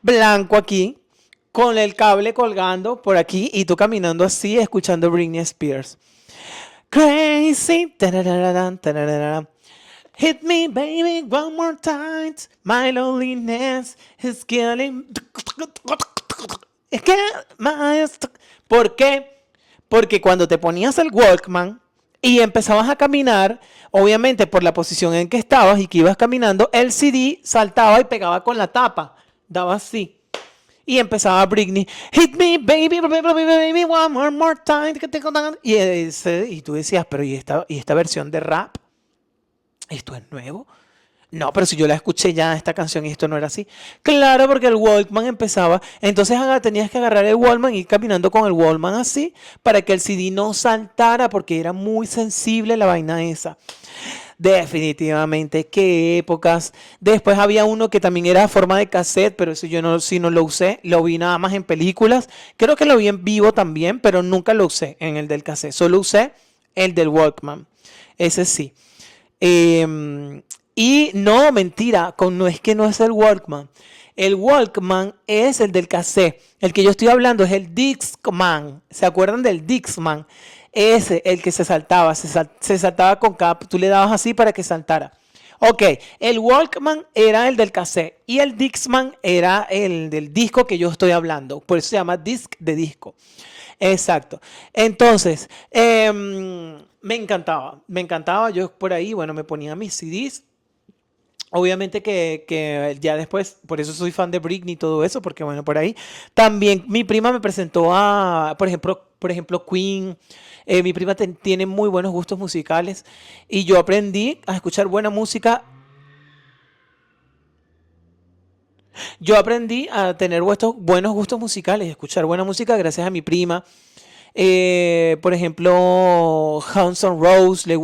blanco aquí, con el cable colgando por aquí, y tú caminando así, escuchando Britney Spears. Crazy, tarararán, tarararán. Hit me, baby, one more time. My loneliness is killing. Es que, ¿por qué? Porque cuando te ponías el Walkman y empezabas a caminar, obviamente por la posición en que estabas y que ibas caminando, el CD saltaba y pegaba con la tapa. Daba así. Y empezaba Britney, hit me, baby, baby, baby, baby, one more time. Y tú decías, pero ¿y esta versión de rap? ¿Esto es nuevo? No, pero si yo la escuché ya, esta canción, y esto no era así. Claro, porque el Walkman empezaba. Entonces tenías que agarrar el Walkman y ir caminando con el Walkman así para que el CD no saltara, porque era muy sensible la vaina esa. Definitivamente, qué épocas. Después había uno que también era a forma de cassette, pero eso yo no, sí no lo usé. Lo vi nada más en películas. Creo que lo vi en vivo también, pero nunca lo usé en el del cassette. Solo usé el del Walkman. Ese sí. Y no, mentira, no es que no es el Walkman. El Walkman es el del cassette. El que yo estoy hablando es el Discman. ¿Se acuerdan del Discman? Ese, el que se saltaba. Se saltaba con cada... Tú le dabas así para que saltara. Ok, el Walkman era el del cassette y el Discman era el del disco que yo estoy hablando. Por eso se llama disc de disco. Exacto. Entonces, me encantaba. Yo por ahí, bueno, me ponía mis CDs. Obviamente que ya después, por eso soy fan de Britney y todo eso, porque bueno, por ahí. También mi prima me presentó a, por ejemplo, Queen. Mi prima tiene muy buenos gustos musicales y yo aprendí a escuchar buena música. Yo aprendí a tener buenos gustos musicales y escuchar buena música gracias a mi prima. Por ejemplo, Guns N' Roses le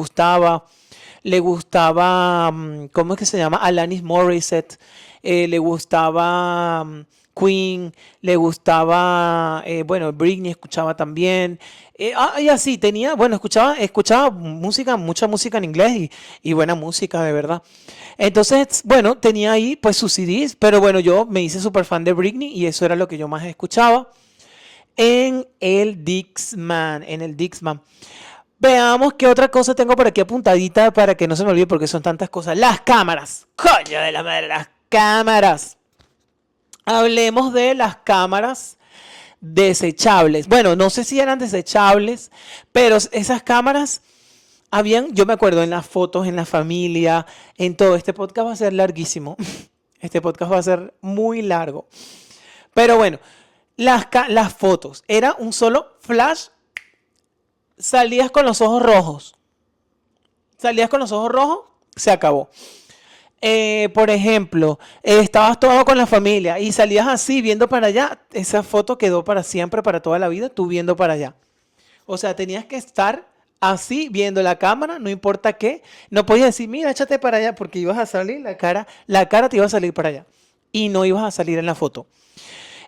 gustaba, ¿cómo es que se llama? Alanis Morissette, le gustaba Queen, le gustaba, bueno, Britney escuchaba también, y así tenía, bueno, escuchaba música, mucha música en inglés y buena música, de verdad. Entonces, bueno, tenía ahí pues sus CDs, pero bueno, yo me hice súper fan de Britney y eso era lo que yo más escuchaba en el Dixman. Veamos qué otra cosa tengo por aquí apuntadita para que no se me olvide porque son tantas cosas. Las cámaras. Coño de la madre, las cámaras. Hablemos de las cámaras desechables. Bueno, no sé si eran desechables, pero esas cámaras yo me acuerdo en las fotos, en la familia, en todo. Este podcast va a ser larguísimo. Este podcast va a ser muy largo. Pero bueno, las fotos. Era un solo flash. Salías con los ojos rojos. Se acabó. Por ejemplo, estabas todo con la familia y salías así viendo para allá. Esa foto quedó para siempre, para toda la vida, tú viendo para allá. O sea, tenías que estar así viendo la cámara, no importa qué. No podías decir, mira, échate para allá porque ibas a salir la cara te iba a salir para allá y no ibas a salir en la foto.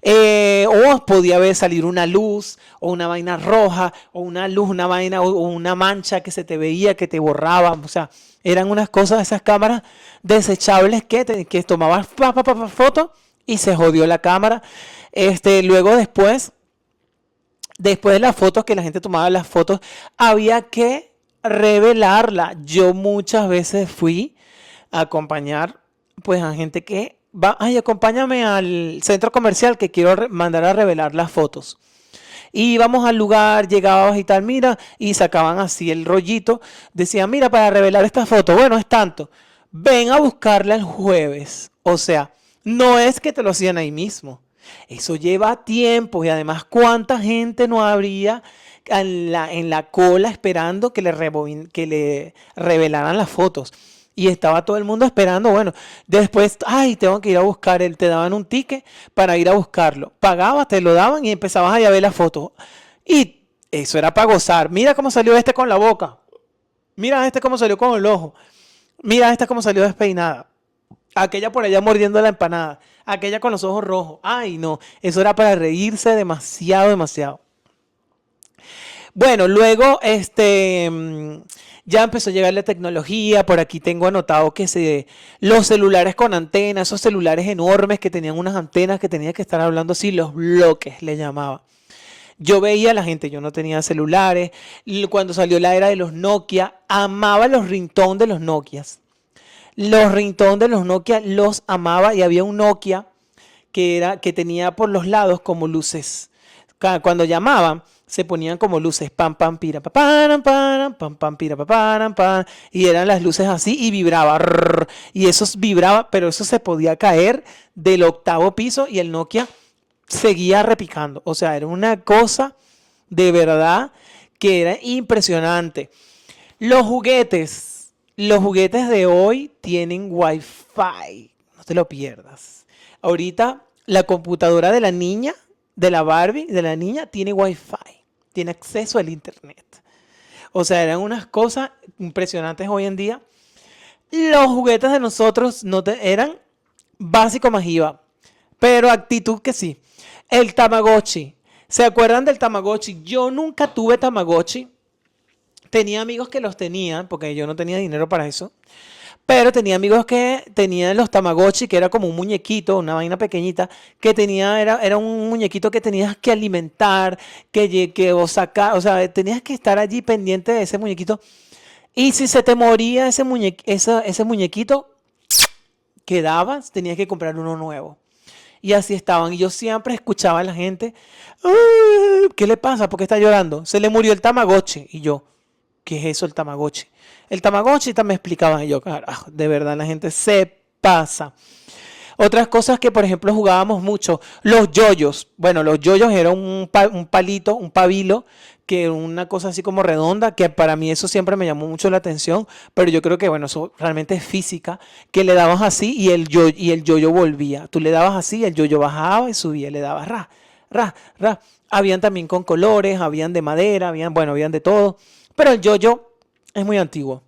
O podía haber salir una luz o una vaina roja o una luz, una vaina o una mancha que se te veía, que te borraba. O sea, eran unas cosas, esas cámaras desechables que tomabas foto y se jodió la cámara. Luego después de las fotos, que la gente tomaba las fotos, había que revelarla. Yo muchas veces fui a acompañar pues a gente que ay, acompáñame al centro comercial que quiero mandar a revelar las fotos. Y íbamos al lugar, llegábamos y tal, mira, y sacaban así el rollito, decían, mira, para revelar esta foto, bueno, es tanto, ven a buscarla el jueves. O sea, no es que te lo hacían ahí mismo. Eso lleva tiempo y además cuánta gente no habría en la cola esperando que le revelaran las fotos. Y estaba todo el mundo esperando, bueno, después, ay, tengo que ir a buscar, te daban un ticket para ir a buscarlo. Pagabas, te lo daban y empezabas a ver la foto. Y eso era para gozar. Mira cómo salió este con la boca. Mira este cómo salió con el ojo. Mira esta cómo salió despeinada. Aquella por allá mordiendo la empanada. Aquella con los ojos rojos. Ay, no, eso era para reírse demasiado, demasiado. Bueno, luego ya empezó a llegar la tecnología. Por aquí tengo anotado que los celulares con antena, esos celulares enormes que tenían unas antenas que tenía que estar hablando así, los bloques le llamaba. Yo veía a la gente, yo no tenía celulares. Cuando salió la era de los Nokia, amaba los ringtones de los Nokias. Los ringtones de los Nokia los amaba y había un Nokia que tenía por los lados como luces. Cuando llamaban, se ponían como luces, pam, pam, pira, pa, pam, pam, pam, pira, pa, pam, y eran las luces así y vibraba, rrr, y eso vibraba, pero eso se podía caer del octavo piso y el Nokia seguía repicando. O sea, era una cosa de verdad que era impresionante. Los juguetes de hoy tienen Wi-Fi, no te lo pierdas. Ahorita la computadora de la niña, de la Barbie, de la niña, tiene Wi-Fi, tiene acceso al internet. O sea, eran unas cosas impresionantes hoy en día. Los juguetes de nosotros eran básico más IVA, pero actitud que sí. El Tamagotchi. ¿Se acuerdan del Tamagotchi? Yo nunca tuve Tamagotchi. Tenía amigos que los tenían, porque yo no tenía dinero para eso. Pero tenía amigos que tenían los Tamagotchi, que era como un muñequito, una vaina pequeñita, que era un muñequito que tenías que alimentar, o sacar, o sea, tenías que estar allí pendiente de ese muñequito. Y si se te moría ese muñequito, quedabas, tenías que comprar uno nuevo. Y así estaban. Y yo siempre escuchaba a la gente, ¿qué le pasa? ¿Por qué está llorando? Se le murió el Tamagotchi. Y yo, ¿qué es eso el Tamagotchi? El Tamagotchi me explicaban. Y yo, carajo, de verdad la gente se pasa. Otras cosas que, por ejemplo, jugábamos mucho, los yoyos. Bueno, los yoyos era un palito, un pabilo, que era una cosa así como redonda, que para mí eso siempre me llamó mucho la atención, pero yo creo que, bueno, eso realmente es física, que le dabas así y el yoyo volvía. Tú le dabas así, el yoyo bajaba y subía, le dabas ra, ra, ra. Habían también con colores, habían de madera, habían de todo, pero el yoyo es muy antiguo.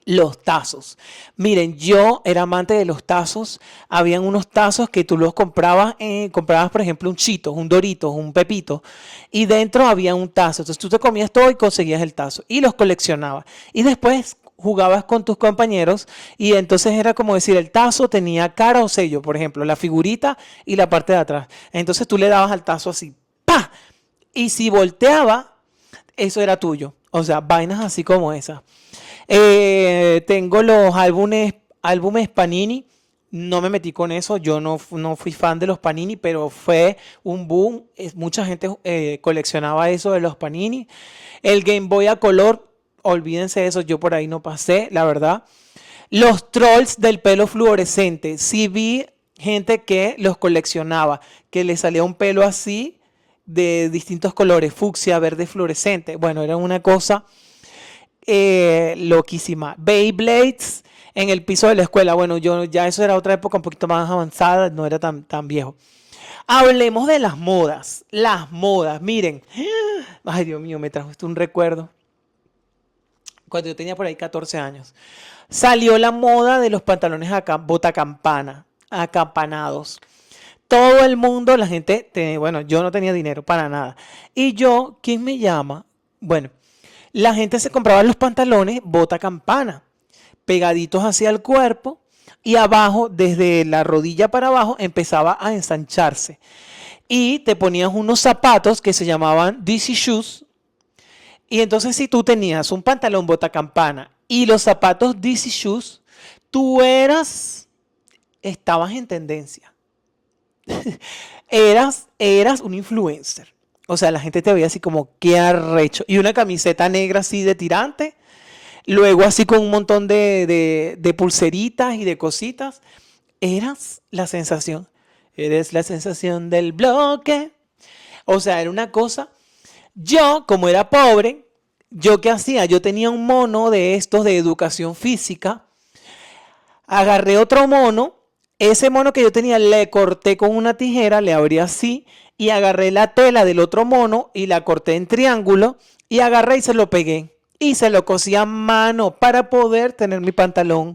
Los tazos. Miren, yo era amante de los tazos. Habían unos tazos que tú los comprabas por ejemplo un Cheetos, un Doritos, un Pepito, y dentro había un tazo. Entonces tú te comías todo y conseguías el tazo y los coleccionabas. Y después jugabas con tus compañeros y entonces era como decir, el tazo tenía cara o sello, por ejemplo, la figurita y la parte de atrás. Entonces tú le dabas al tazo así, ¡pa! Y si volteaba, eso era tuyo. O sea, vainas así como esas. Tengo los álbumes Panini. No me metí con eso. Yo no fui fan de los Panini, pero fue un boom. Mucha gente coleccionaba eso de los Panini. El Game Boy a color, olvídense de eso. Yo por ahí no pasé, la verdad. Los trolls del pelo fluorescente. Sí vi gente que los coleccionaba, que le salía un pelo así de distintos colores, fucsia, verde fluorescente. Bueno, era una cosa loquísima. Beyblades en el piso de la escuela. Bueno, yo ya eso era otra época un poquito más avanzada, no era tan viejo. Hablemos de las modas. Las modas, miren. Ay, Dios mío, me trajo esto un recuerdo. Cuando yo tenía por ahí 14 años. Salió la moda de los pantalones botacampana, acampanados. Todo el mundo, la gente, bueno, yo no tenía dinero para nada. Y yo, ¿quién me llama? Bueno, la gente se compraba los pantalones bota campana, pegaditos hacia el cuerpo y abajo, desde la rodilla para abajo, empezaba a ensancharse. Y te ponías unos zapatos que se llamaban DC Shoes. Y entonces si tú tenías un pantalón bota campana y los zapatos DC Shoes, tú estabas en tendencia. eras un influencer. O sea, la gente te veía así como, qué arrecho. Y una camiseta negra así de tirante. Luego así con un montón de pulseritas y de cositas. Eras la sensación. Eres la sensación del bloque. O sea, era una cosa. Yo, como era pobre, ¿yo qué hacía? Yo tenía un mono de estos de educación física. Agarré otro mono. Ese mono que yo tenía le corté con una tijera, le abrí así y agarré la tela del otro mono y la corté en triángulo y agarré y se lo pegué. Y se lo cosí a mano para poder tener mi pantalón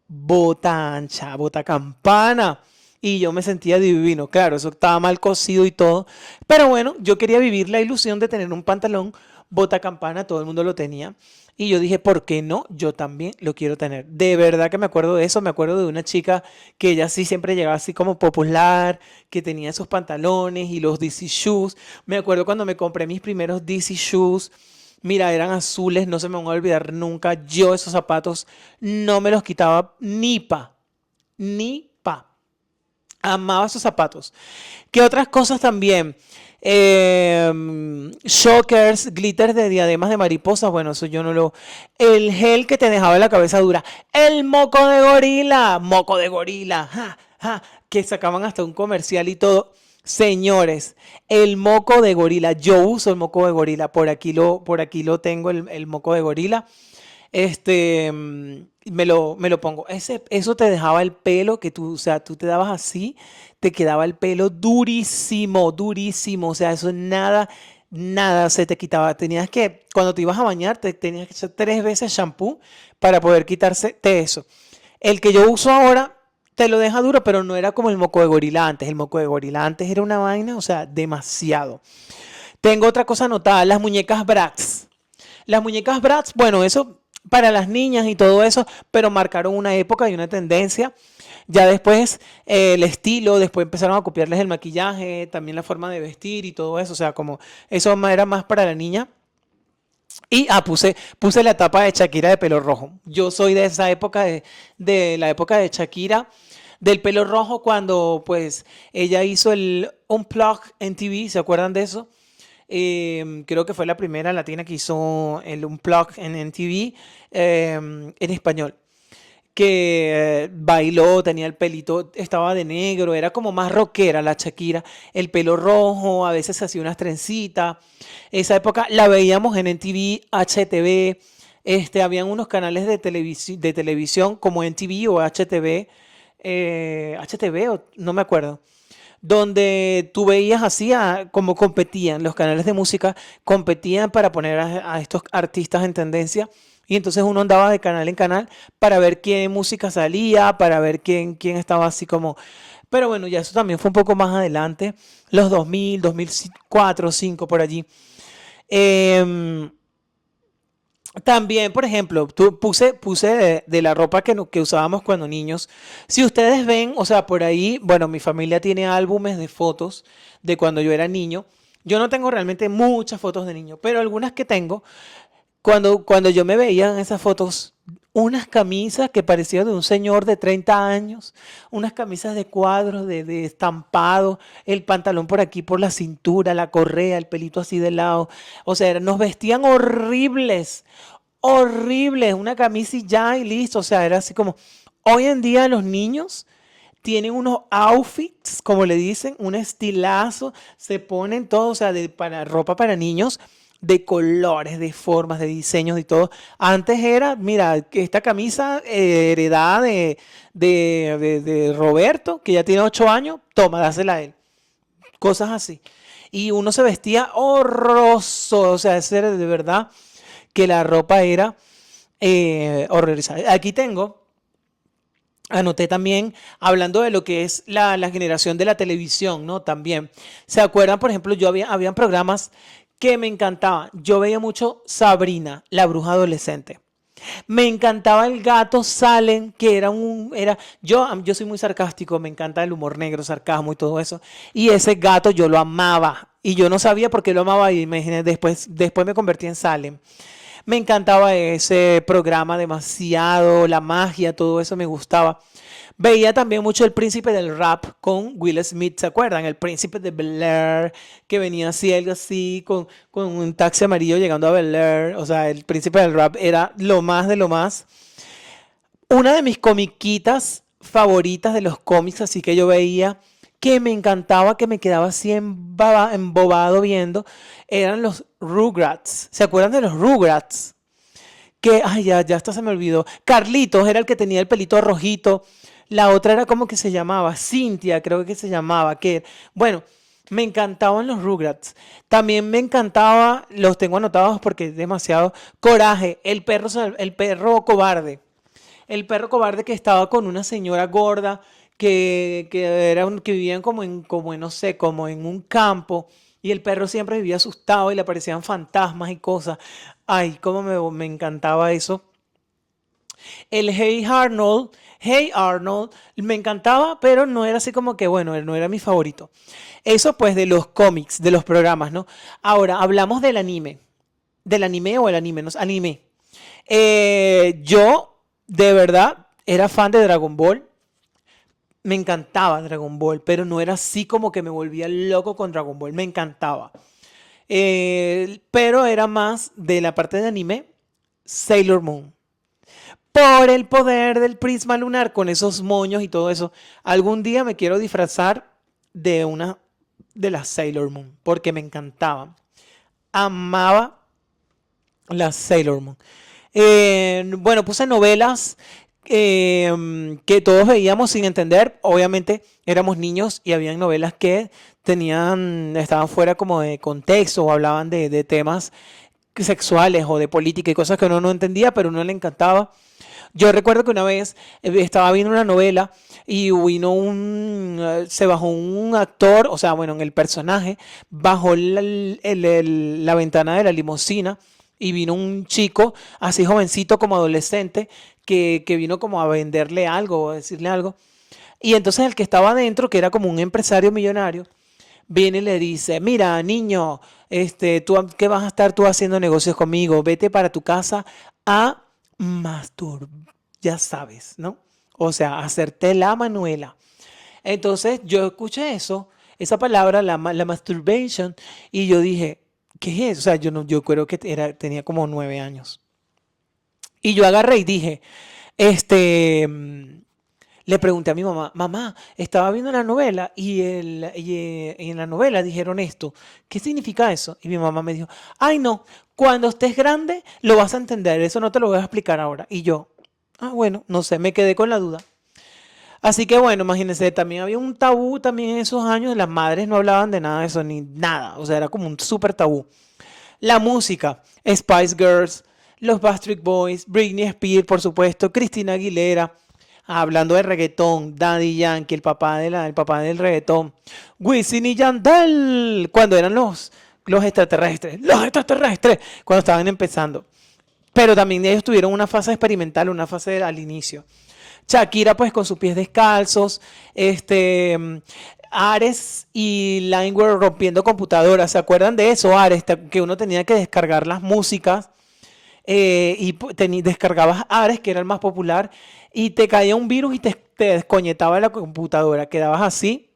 bota ancha, bota campana. y yo me sentía divino. Claro, eso estaba mal cosido y todo. Pero bueno, yo quería vivir la ilusión de tener un pantalón bota campana, todo el mundo lo tenía. Y yo dije, ¿por qué no? Yo también lo quiero tener. De verdad que me acuerdo de eso. Me acuerdo de una chica que ella sí siempre llegaba así como popular, que tenía esos pantalones y los DC Shoes. Me acuerdo cuando me compré mis primeros DC Shoes. Mira, eran azules, no se me van a olvidar nunca. Yo esos zapatos no me los quitaba ni pa, ni pa. Amaba esos zapatos. ¿Qué otras cosas también? Shockers, glitters de diademas de mariposas. Bueno, eso yo no lo. El gel que te dejaba la cabeza dura. El moco de gorila. Moco de gorila. Ja, ja, que sacaban hasta un comercial y todo. Señores, el moco de gorila. Yo uso el moco de gorila. Por aquí lo tengo, el moco de gorila. Me lo pongo. Eso te dejaba el pelo que tú, o sea, tú te dabas así, te quedaba el pelo durísimo, durísimo. O sea, eso nada, nada se te quitaba. Tenías que, cuando te ibas a bañar, te tenías que echar 3 veces shampoo para poder quitarse de eso. El que yo uso ahora te lo deja duro, pero no era como el moco de gorila antes. El moco de gorila antes era una vaina, o sea, demasiado. Tengo otra cosa anotada, las muñecas Bratz. Las muñecas Bratz, bueno, eso para las niñas y todo eso, pero marcaron una época y una tendencia. Ya después el estilo, después empezaron a copiarles el maquillaje, también la forma de vestir y todo eso, o sea, como eso era más para la niña. Y puse la etapa de Shakira de pelo rojo. Yo soy de esa época, de la época de Shakira, del pelo rojo, cuando pues ella hizo el Unplugged en TV, ¿se acuerdan de eso? Creo que fue la primera latina que hizo el Unplugged en MTV en español. Que bailó, tenía el pelito, estaba de negro, era como más rockera la Shakira, el pelo rojo, a veces hacía unas trencitas. Esa época la veíamos en MTV, HTV, habían unos canales de televisión como MTV o HTV, HTV, no me acuerdo, donde tú veías así como competían, los canales de música competían para poner a estos artistas en tendencia. Y entonces uno andaba de canal en canal para ver qué música salía, para ver quién estaba así como. Pero bueno, ya eso también fue un poco más adelante, los 2000, 2004, 2005, por allí. Em, También, por ejemplo, puse de la ropa que usábamos cuando niños. Si ustedes ven, o sea, por ahí, bueno, mi familia tiene álbumes de fotos de cuando yo era niño. Yo no tengo realmente muchas fotos de niño, pero algunas que tengo, cuando yo me veía en esas fotos, unas camisas que parecían de un señor de 30 años, unas camisas de cuadros, de estampado, el pantalón por aquí, por la cintura, la correa, el pelito así de lado. O sea, nos vestían horribles, horribles, una camisa y ya y listo. O sea, era así como, hoy en día los niños tienen unos outfits, como le dicen, un estilazo, se ponen todo, o sea, para ropa para niños, de colores, de formas, de diseños y todo. Antes era, mira, que esta camisa heredada de Roberto, que ya tiene 8 años, toma, dásela a él. Cosas así. Y uno se vestía horroroso, o sea, ese era de verdad que la ropa era horrorizada. Aquí tengo. Anoté también, hablando de lo que es la generación de la televisión, ¿no? También. ¿Se acuerdan, por ejemplo, habían programas que me encantaban? Yo veía mucho Sabrina, la bruja adolescente. Me encantaba el gato Salem, que yo soy muy sarcástico, me encanta el humor negro, sarcasmo y todo eso. Y ese gato yo lo amaba. Y yo no sabía por qué lo amaba y después me convertí en Salem. Me encantaba ese programa demasiado, la magia, todo eso me gustaba. Veía también mucho El Príncipe del Rap con Will Smith, ¿se acuerdan? El Príncipe de Bel-Air, que venía así, algo así, con un taxi amarillo llegando a Bel-Air. O sea, El Príncipe del Rap era lo más de lo más. Una de mis comiquitas favoritas de los cómics, así que yo veía, que me encantaba, que me quedaba así embobado viendo, eran los Rugrats. ¿Se acuerdan de los Rugrats? Que, ay, ya hasta se me olvidó. Carlitos era el que tenía el pelito rojito. La otra era como que se llamaba, Cintia, creo que se llamaba. Bueno, me encantaban los Rugrats. También me encantaba, los tengo anotados porque es demasiado, Coraje, el perro cobarde. El perro cobarde que estaba con una señora gorda que vivían no sé, como en un campo, y el perro siempre vivía asustado y le aparecían fantasmas y cosas. Ay, cómo me encantaba eso. El Hey Arnold, me encantaba, pero no era así como que, bueno, no era mi favorito. Eso pues de los cómics, de los programas, ¿no? Ahora, hablamos del anime o el anime, no sé, anime. Yo, de verdad, era fan de Dragon Ball. Me encantaba Dragon Ball, pero no era así como que me volvía loco con Dragon Ball. Me encantaba. Pero era más de la parte de anime, Sailor Moon. Por el poder del prisma lunar, con esos moños y todo eso. Algún día me quiero disfrazar de una de las Sailor Moon, porque me encantaba. Amaba las Sailor Moon. Bueno, puse novelas que todos veíamos sin entender. Obviamente éramos niños y habían novelas que estaban fuera como de contexto o hablaban de temas sexuales o de política y cosas que uno no entendía, pero a uno le encantaba. Yo recuerdo que una vez estaba viendo una novela y se bajó un actor, o sea, bueno, en el personaje, bajó la ventana de la limusina y vino un chico, así jovencito como adolescente, que vino como a venderle algo o a decirle algo. Y entonces el que estaba adentro, que era como un empresario millonario, viene y le dice, mira, niño, ¿qué vas a estar tú haciendo negocios conmigo? Vete para tu casa a masturbar, ya sabes, ¿no? O sea, hacerte la manuela. Entonces yo escuché eso, esa palabra, la masturbation, y yo dije, ¿qué es eso? O sea, yo creo que tenía como 9 años. Y yo agarré y dije, este, mm, le pregunté a mi mamá, mamá, estaba viendo la novela y en la novela dijeron esto, ¿qué significa eso? Y mi mamá me dijo, ay no, cuando estés grande lo vas a entender, eso no te lo voy a explicar ahora. Y yo, bueno, no sé, me quedé con la duda. Así que bueno, imagínense, también había un tabú también en esos años, las madres no hablaban de nada de eso, ni nada, o sea, era como un súper tabú. La música, Spice Girls, los Backstreet Boys, Britney Spears, por supuesto, Christina Aguilera. Hablando de reggaetón, Daddy Yankee, el papá del reggaetón, Wisin y Yandel, cuando eran los extraterrestres, cuando estaban empezando. Pero también ellos tuvieron una fase experimental, una fase al inicio. Shakira, pues con sus pies descalzos, Ares y Lineware rompiendo computadoras. ¿Se acuerdan de eso, Ares? Que uno tenía que descargar las músicas descargabas Ares, que era el más popular, y te caía un virus y te desconectaba la computadora. Quedabas así,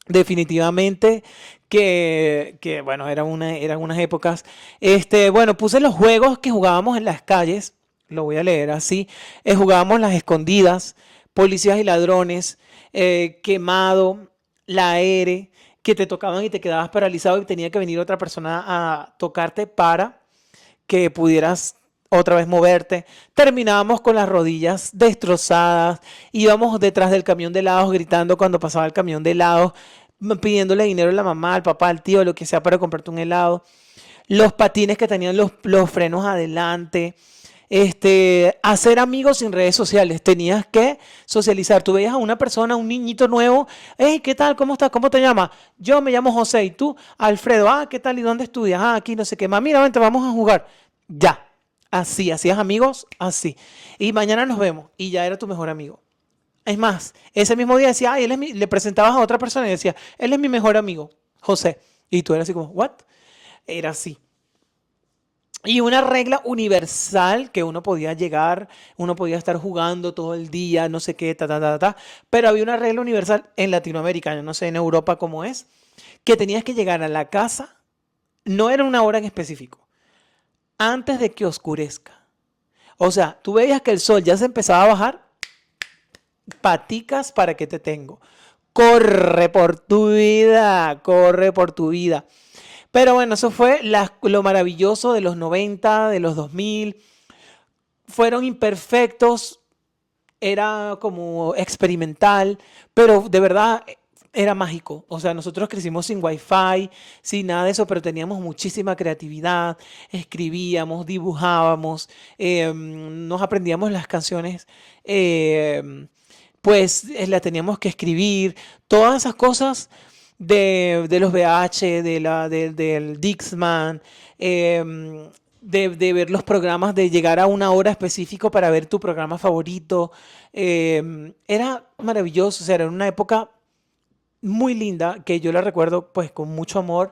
definitivamente, bueno, eran unas épocas. Bueno, puse los juegos que jugábamos en las calles, lo voy a leer así. Jugábamos las escondidas, policías y ladrones, quemado, la R, que te tocaban y te quedabas paralizado y tenía que venir otra persona a tocarte para que pudieras otra vez moverte. Terminábamos con las rodillas destrozadas, íbamos detrás del camión de helados gritando cuando pasaba el camión de helados, pidiéndole dinero a la mamá, al papá, al tío, lo que sea para comprarte un helado. Los patines que tenían los frenos adelante. Hacer amigos sin redes sociales, tenías que socializar. Tú veías a una persona, un niñito nuevo, hey, ¿qué tal? ¿Cómo estás? ¿Cómo te llamas? Yo me llamo José y tú, Alfredo, ¿qué tal? ¿Y dónde estudias? Aquí no sé qué más. Mira, vente, vamos a jugar. Ya, así, hacías amigos, así. Y mañana nos vemos y ya era tu mejor amigo. Es más, ese mismo día decía, le presentabas a otra persona y decía, él es mi mejor amigo, José. Y tú eras así como, ¿what? Era así. Y una regla universal que uno podía llegar, uno podía estar jugando todo el día, no sé qué, pero había una regla universal en Latinoamérica, yo no sé en Europa cómo es, que tenías que llegar a la casa, no era una hora en específico, antes de que oscurezca. O sea, tú veías que el sol ya se empezaba a bajar, paticas para que te tengo. Corre por tu vida, corre por tu vida. Pero bueno, eso fue lo maravilloso de los 90, de los 2000. Fueron imperfectos, era como experimental, pero de verdad era mágico. O sea, nosotros crecimos sin wifi, sin nada de eso, pero teníamos muchísima creatividad, escribíamos, dibujábamos, nos aprendíamos las canciones. pues la teníamos que escribir, todas esas cosas de los VH, del Dixman, de ver los programas, de llegar a una hora específica para ver tu programa favorito. Era maravilloso, o sea, era una época muy linda que yo la recuerdo pues con mucho amor.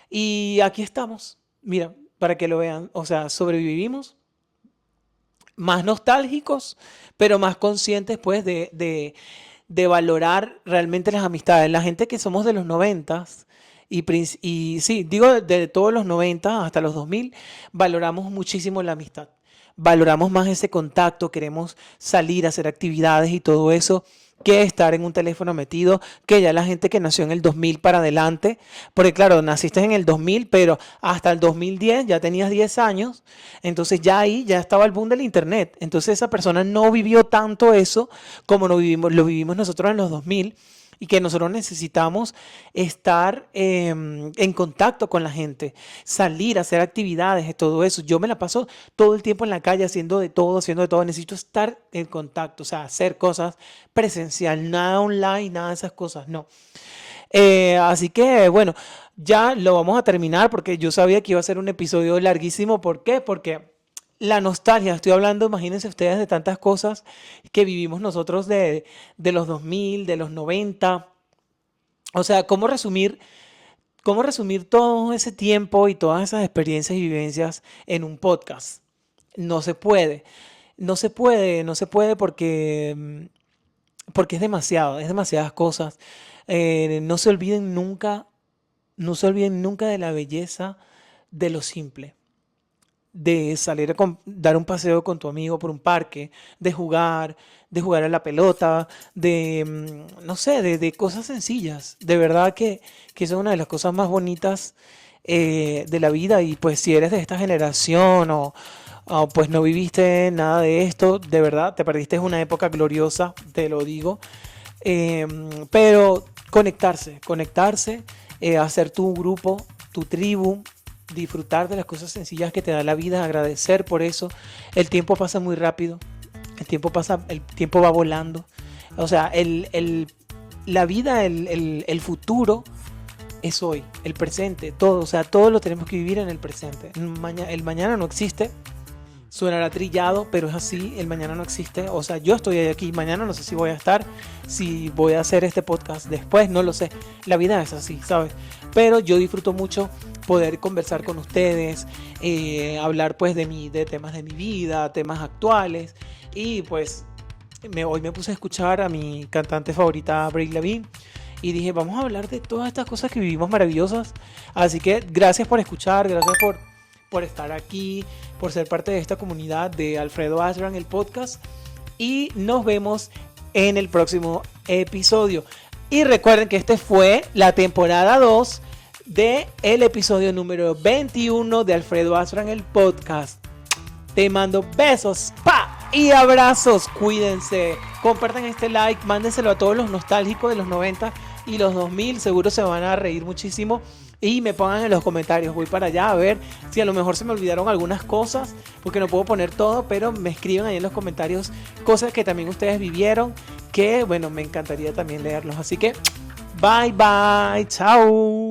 Y aquí estamos, mira, para que lo vean, o sea, sobrevivimos más nostálgicos, pero más conscientes pues de valorar realmente las amistades. La gente que somos de los noventas y sí, digo de todos los 90 hasta los 2000 valoramos muchísimo la amistad. Valoramos más ese contacto, queremos salir a hacer actividades y todo eso, que estar en un teléfono metido, que ya la gente que nació en el 2000 para adelante, porque claro, naciste en el 2000, pero hasta el 2010 ya tenías 10 años, entonces ya ahí ya estaba el boom del internet, entonces esa persona no vivió tanto eso como lo vivimos nosotros en los 2000 y que nosotros necesitamos estar en contacto con la gente, salir a hacer actividades, todo eso. Yo me la paso todo el tiempo en la calle haciendo de todo, haciendo de todo. Necesito estar en contacto, o sea, hacer cosas presencial, nada online, nada de esas cosas, no. Así que, bueno, ya lo vamos a terminar porque yo sabía que iba a ser un episodio larguísimo. ¿Por qué? Porque la nostalgia, estoy hablando, imagínense ustedes, de tantas cosas que vivimos nosotros de los 2000, de los 90. O sea, cómo resumir todo ese tiempo y todas esas experiencias y vivencias en un podcast? No se puede. No se puede porque es demasiado, es demasiadas cosas. No se olviden nunca, no se olviden nunca de la belleza de lo simple, de salir dar un paseo con tu amigo por un parque, de jugar a la pelota, no sé, de cosas sencillas. De verdad que eso es una de las cosas más bonitas de la vida. Y pues si eres de esta generación o pues no viviste nada de esto, de verdad, te perdiste una época gloriosa, te lo digo. Pero conectarse, hacer tu grupo, tu tribu, disfrutar de las cosas sencillas que te da la vida, agradecer por eso. El tiempo pasa muy rápido, el tiempo va volando. O sea, la vida, el futuro es hoy, el presente, todo. O sea, todo lo tenemos que vivir en el presente. El mañana no existe. Suenará trillado, pero es así, el mañana no existe. O sea, yo estoy aquí mañana, no sé si voy a estar, si voy a hacer este podcast después, no lo sé. La vida es así, ¿sabes? Pero yo disfruto mucho poder conversar con ustedes, hablar pues de temas de mi vida, temas actuales. Y pues hoy me puse a escuchar a mi cantante favorita, Avril Lavigne, y dije, vamos a hablar de todas estas cosas que vivimos maravillosas. Así que gracias por escuchar, gracias por estar aquí, por ser parte de esta comunidad de Alfredo Ashbrand, el podcast. Y nos vemos en el próximo episodio. Y recuerden que este fue la temporada 2 de el episodio número 21 de Alfredo Ashbrand, el podcast. Te mando besos, y abrazos. Cuídense. Compartan este like, mándenselo a todos los nostálgicos de los 90 y los 2000. Seguro se van a reír muchísimo. Y me pongan en los comentarios, voy para allá a ver si a lo mejor se me olvidaron algunas cosas, porque no puedo poner todo, pero me escriben ahí en los comentarios cosas que también ustedes vivieron, que bueno, me encantaría también leerlos. Así que, bye bye, chao.